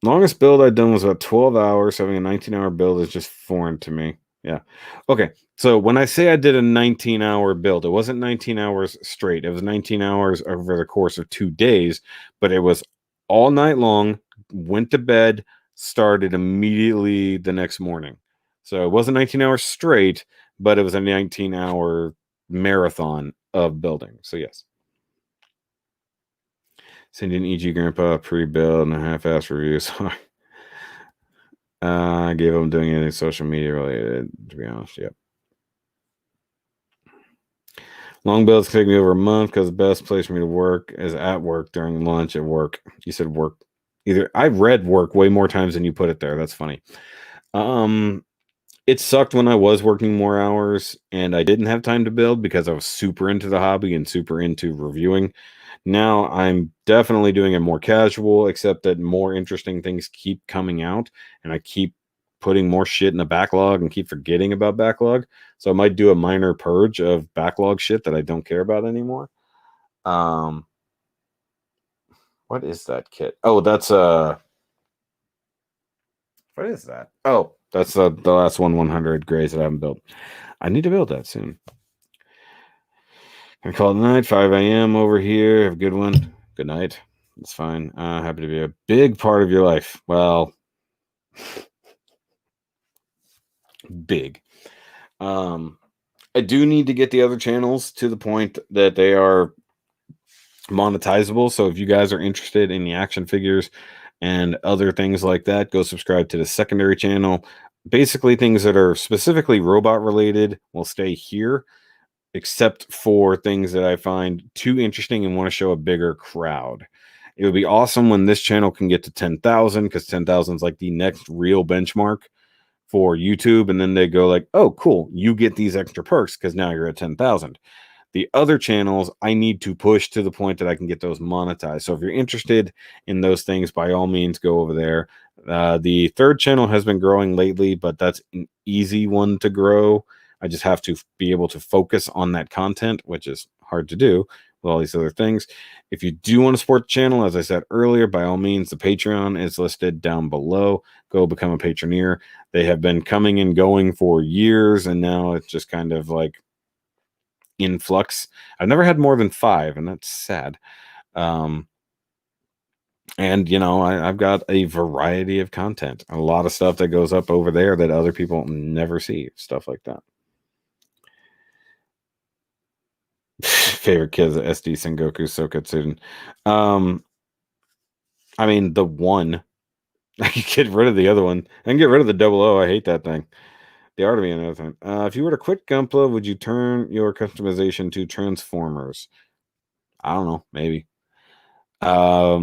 Longest build I've done was about 12 hours. Having a 19-hour build is just foreign to me. Yeah. Okay. So when I say I did a 19-hour build, it wasn't 19 hours straight. It was 19 hours over the course of 2 days, but it was all night long, went to bed, started immediately the next morning. So it wasn't 19 hours straight, but it was a 19-hour marathon of building. So yes. Send an EG Grandpa pre-build and a half-ass review. So I gave up doing anything social media related, to be honest. Yep. Long builds take me over a month because the best place for me to work is at work during lunch at work. You said work. I read work way more times than you put it there. That's funny. It sucked when I was working more hours and I didn't have time to build because I was super into the hobby and super into reviewing. Now I'm definitely doing it more casual, except that more interesting things keep coming out and I keep putting more shit in the backlog and keep forgetting about backlog. So I might do a minor purge of backlog shit that I don't care about anymore. What is that kit? Oh, that's what is that? Oh, that's the last 100 grays that I haven't built. I need to build that soon. I call it night, 5 a.m. over here. Have a good one. Good night. It's fine. Happy to be a big part of your life. Well, big. I do need to get the other channels to the point that they are monetizable. So if you guys are interested in the action figures and other things like that, go subscribe to the secondary channel. Basically, things that are specifically robot related will stay here, except for things that I find too interesting and want to show a bigger crowd. It would be awesome when this channel can get to 10,000 because 10,000 is like the next real benchmark for YouTube. And then they go like, oh, cool, you get these extra perks because now you're at 10,000. The other channels, I need to push to the point that I can get those monetized. So if you're interested in those things, by all means, go over there. The third channel has been growing lately, but that's an easy one to grow. I just have to be able to focus on that content, which is hard to do with all these other things. If you do want to support the channel, as I said earlier, by all means, the Patreon is listed down below. Go become a patroneer. They have been coming and going for years, and now it's just kind of like in flux. I've never had more than 5, and that's sad. And you know, I've got a variety of content, a lot of stuff that goes up over there that other people never see, stuff like that. Favorite kids, SD Sengoku Sokatsuden. I mean, the one. I can get rid of the other one. I can get rid of the 00. I hate that thing. The art of me, another thing. If you were to quit Gunpla, would you turn your customization to Transformers? I don't know, maybe. I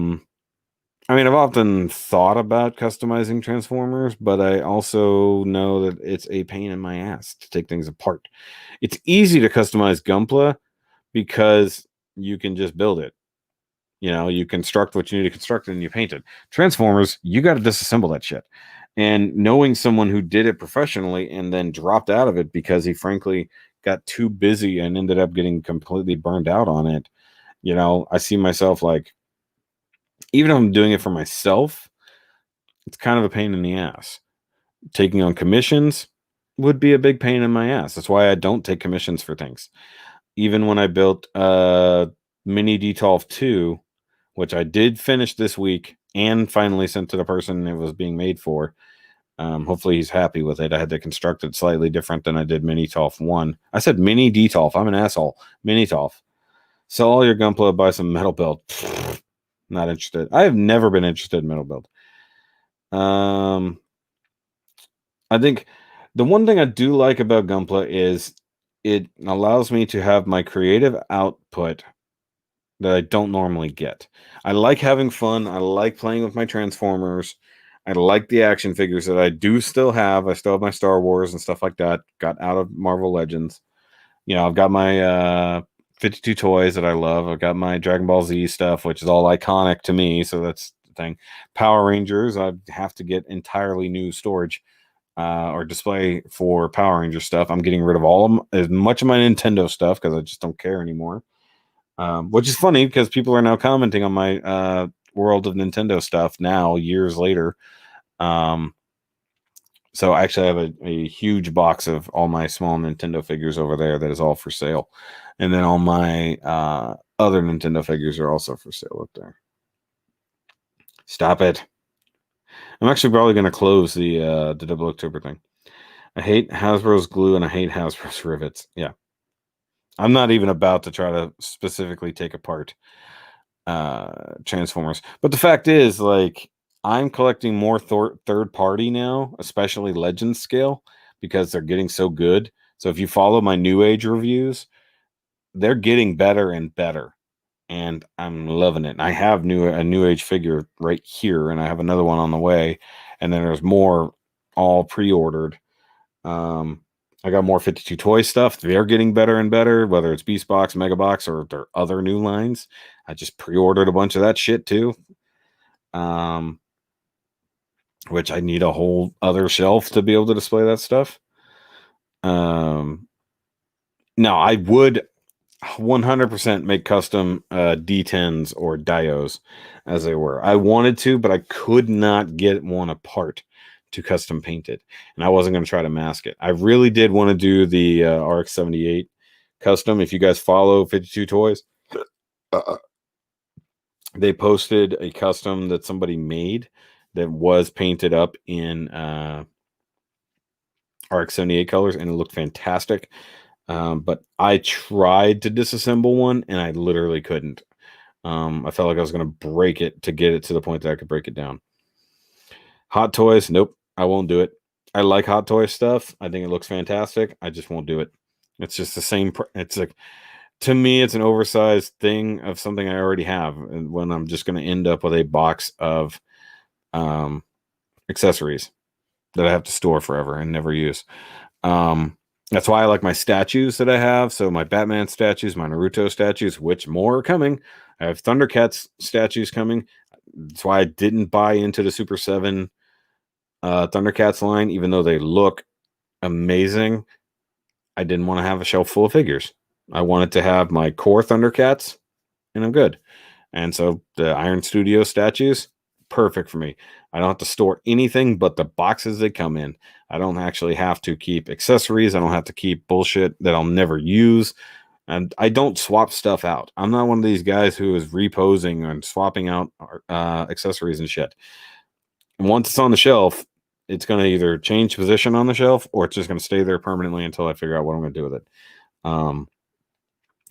mean, I've often thought about customizing Transformers, but I also know that it's a pain in my ass to take things apart. It's easy to customize Gunpla because you can just build it. You know, you construct what you need to construct and you paint it. Transformers, you got to disassemble that shit. And knowing someone who did it professionally and then dropped out of it because he frankly got too busy and ended up getting completely burned out on it, you know, I see myself like, even if I'm doing it for myself, it's kind of a pain in the ass. Taking on commissions would be a big pain in my ass. That's why I don't take commissions for things. Even when I built Mini Detolf 2, which I did finish this week and finally sent to the person it was being made for. Hopefully he's happy with it. I had to construct it slightly different than I did Mini Tolf 1. I said Mini Detolf. I'm an asshole. Mini Tolf. Sell all your Gunpla, buy some metal build. Not interested. I have never been interested in metal build. I think the one thing I do like about Gunpla is it allows me to have my creative output that I don't normally get. I like having fun. I like playing with my Transformers. I like the action figures that I do still have. I still have my Star Wars and stuff like that. Got out of Marvel Legends. You know, I've got my 52 toys that I love. I've got my Dragon Ball Z stuff, which is all iconic to me. So that's the thing. Power Rangers, I'd have to get entirely new storage or display for Power Ranger stuff. I'm getting rid of all of them, as much of my Nintendo stuff because I just don't care anymore. Which is funny because people are now commenting on my World of Nintendo stuff now, years later. So I actually have a huge box of all my small Nintendo figures over there that is all for sale. And then all my other Nintendo figures are also for sale up there. Stop it. I'm actually probably going to close the 00CTOBER thing. I hate Hasbro's glue and I hate Hasbro's rivets. Yeah. I'm not even about to try to specifically take apart. Transformers. But the fact is, like, I'm collecting more third party now, especially Legends scale, because they're getting so good. So if you follow my New Age reviews, they're getting better and better, and I'm loving it. And I have a New Age figure right here, and I have another one on the way, and then there's more all pre-ordered. I got more 52 toy stuff. They're getting better and better, whether it's Beast Box, Mega Box, or their other new lines. I just pre-ordered a bunch of that shit too. Which I need a whole other shelf to be able to display that stuff. No, I would 100% make custom D10s or Dios as they were. I wanted to, but I could not get one apart to custom paint it, and I wasn't going to try to mask it. I really did want to do the RX-78 custom. If you guys follow 52 Toys, they posted a custom that somebody made that was painted up in RX-78 colors, and it looked fantastic. But I tried to disassemble one, and I literally couldn't. I felt like I was going to break it to get it to the point that I could break it down. Hot Toys, nope, I won't do it. I like Hot Toy stuff. I think it looks fantastic. I just won't do it. It's just the same. It's like, to me, it's an oversized thing of something I already have, and when I'm just going to end up with a box of accessories that I have to store forever and never use. That's why I like my statues that I have. So my Batman statues, my Naruto statues, which more are coming. I have Thundercats statues coming. That's why I didn't buy into the Super 7 Thundercats line, even though they look amazing. I didn't want to have a shelf full of figures. I wanted to have my core Thundercats, and I'm good. And so the Iron Studio statues, perfect for me. I don't have to store anything but the boxes they come in. I don't actually have to keep accessories. I don't have to keep bullshit that I'll never use. And I don't swap stuff out. I'm not one of these guys who is reposing and swapping out accessories and shit. And once it's on the shelf, it's going to either change position on the shelf, or it's just going to stay there permanently until I figure out what I'm going to do with it.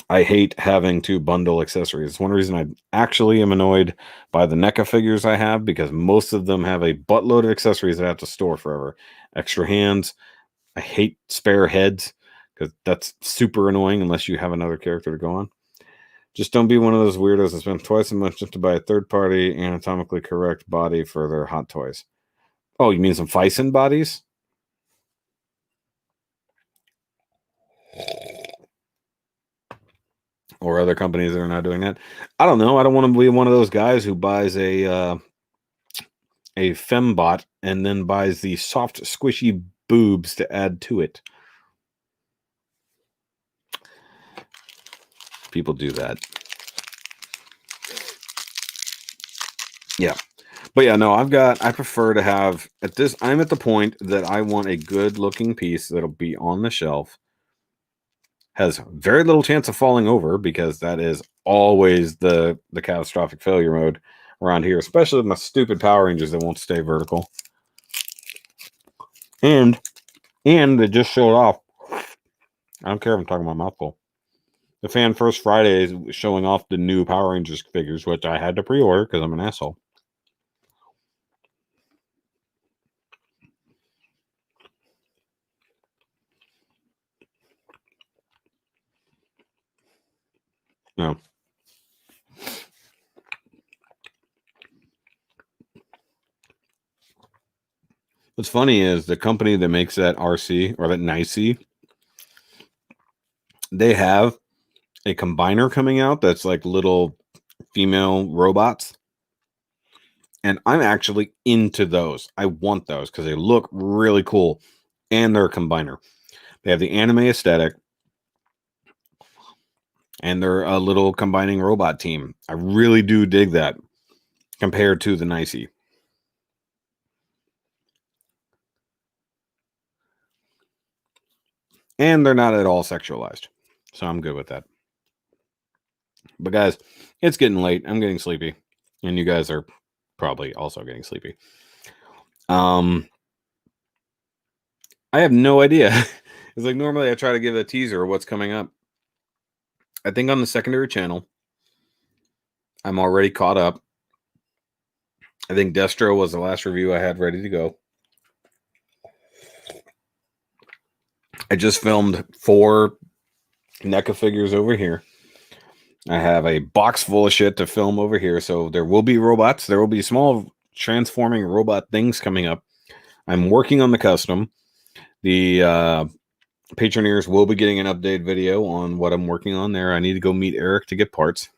I hate having to bundle accessories. It's one reason I actually am annoyed by the NECA figures I have, because most of them have a buttload of accessories that I have to store forever. Extra hands. I hate spare heads, because that's super annoying unless you have another character to go on. Just don't be one of those weirdos that spend twice as much just to buy a third-party anatomically correct body for their hot toys. Oh, you mean some Fison bodies? Or other companies that are not doing that? I don't know. I don't want to be one of those guys who buys a fembot and then buys the soft, squishy boobs to add to it. People do that. Yeah. But yeah, no, I prefer to have, I'm at the point that I want a good looking piece that'll be on the shelf. Has very little chance of falling over, because that is always the catastrophic failure mode around here, especially with my stupid Power Rangers that won't stay vertical. And they just showed off. I don't care if I'm talking about mouthful. The Fan First Friday is showing off the new Power Rangers figures, which I had to pre-order because I'm an asshole. No. What's funny is the company that makes that RC, or that NICE, they have a combiner coming out that's like little female robots. And I'm actually into those. I want those because they look really cool. And they're a combiner. They have the anime aesthetic. And they're a little combining robot team. I really do dig that compared to the NICE. And they're not at all sexualized. So I'm good with that. But guys, it's getting late. I'm getting sleepy. And you guys are probably also getting sleepy. I have no idea. It's like normally I try to give a teaser of what's coming up. I think on the secondary channel, I'm already caught up. I think Destro was the last review I had ready to go. I just filmed 4 NECA figures over here. I have a box full of shit to film over here. So there will be robots. There will be small transforming robot things coming up. I'm working on the custom. The Patroneers will be getting an update video on what I'm working on there. I need to go meet Eric to get parts.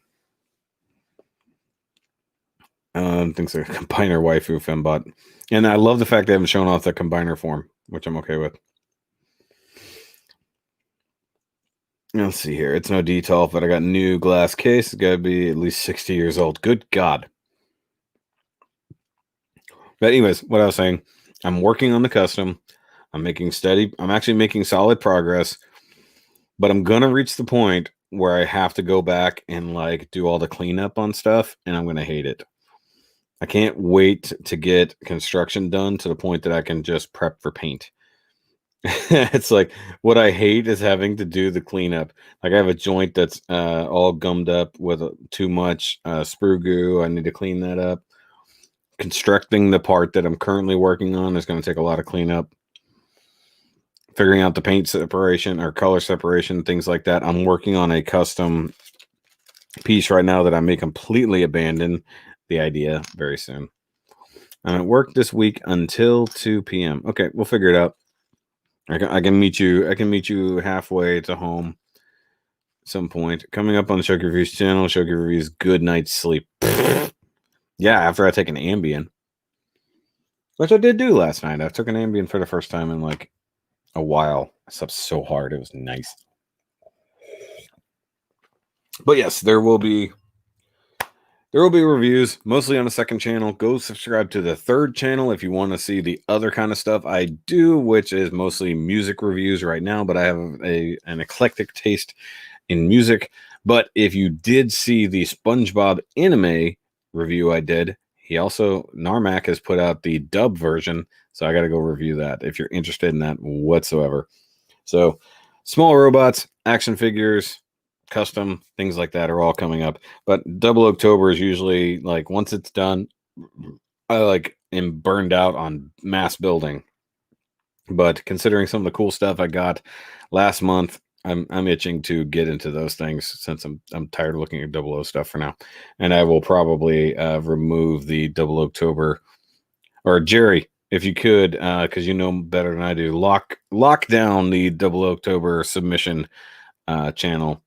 Things like combiner waifu fembot. And I love the fact they haven't shown off the combiner form, which I'm okay with. Let's see here. It's no detail, but I got new glass case. It's got to be at least 60 years old. Good God. But anyways, what I was saying, I'm working on the custom. I'm actually making solid progress, but I'm going to reach the point where I have to go back and like do all the cleanup on stuff, and I'm going to hate it. I can't wait to get construction done to the point that I can just prep for paint. It's like what I hate is having to do the cleanup. Like I have a joint that's all gummed up with too much sprue goo. I need to clean that up. Constructing the part that I'm currently working on is going to take a lot of cleanup. Figuring out the paint separation or color separation, things like that. I'm working on a custom piece right now that I may completely abandon the idea very soon. I'm at work this week until 2 p.m. Okay, we'll figure it out. I can meet you. I can meet you halfway to home at some point. Coming up on the Shoki Reviews channel, Shoki Reviews Good Night's Sleep. Yeah, after I take an Ambien. Which I did do last night. I took an Ambien for the first time in like a while. I slept so hard. It was nice. But yes, there will be reviews, mostly on the second channel. Go subscribe to the third channel if you want to see the other kind of stuff I do, which is mostly music reviews right now, but I have an eclectic taste in music. But if you did see the SpongeBob anime review I did, Narmak has put out the dub version, so I got to go review that if you're interested in that whatsoever. So small robots, action figures, custom things like that are all coming up, but 00CTOBER is usually like once it's done, I am burned out on mass building. But considering some of the cool stuff I got last month, I'm itching to get into those things since I'm tired of looking at 00 stuff for now. And I will probably remove the 00CTOBER, or Jerry, if you could, because you know better than I do, lock down the 00CTOBER submission channel,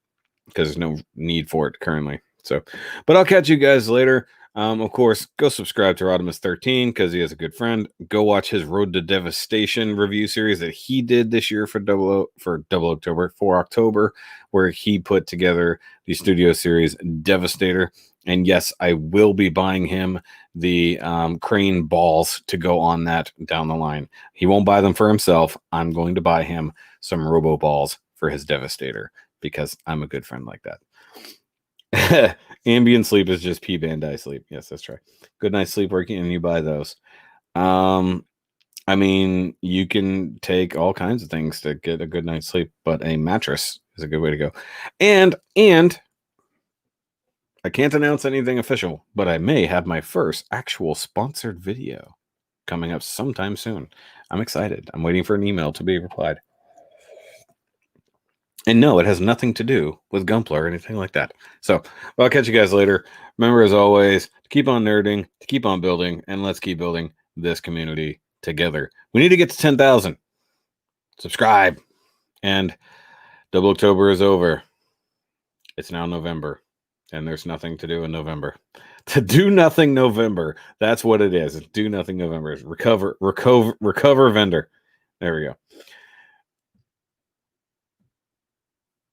because there's no need for it currently. So, but I'll catch you guys later. Of course, go subscribe to Rodimus13 because he has a good friend. Go watch his Road to Devastation review series that he did this year for 00CTOBER, for October, where he put together the studio series Devastator. And yes, I will be buying him the crane balls to go on that down the line. He won't buy them for himself. I'm going to buy him some Robo balls for his Devastator, because I'm a good friend like that. Ambient sleep is just P Bandai sleep. Yes, that's right. Good night sleep working, and you buy those. I mean, you can take all kinds of things to get a good night's sleep, but a mattress is a good way to go. And I can't announce anything official, but I may have my first actual sponsored video coming up sometime soon. I'm excited. I'm waiting for an email to be replied. And no, it has nothing to do with Gunpla or anything like that. So, well, I'll catch you guys later. Remember, as always, to keep on nerding, to keep on building, and let's keep building this community together. We need to get to 10,000. Subscribe. And 00CTOBER is over. It's now November, and there's nothing to do in November. To do nothing November. That's what it is. Do nothing November. Recover vendor. There we go.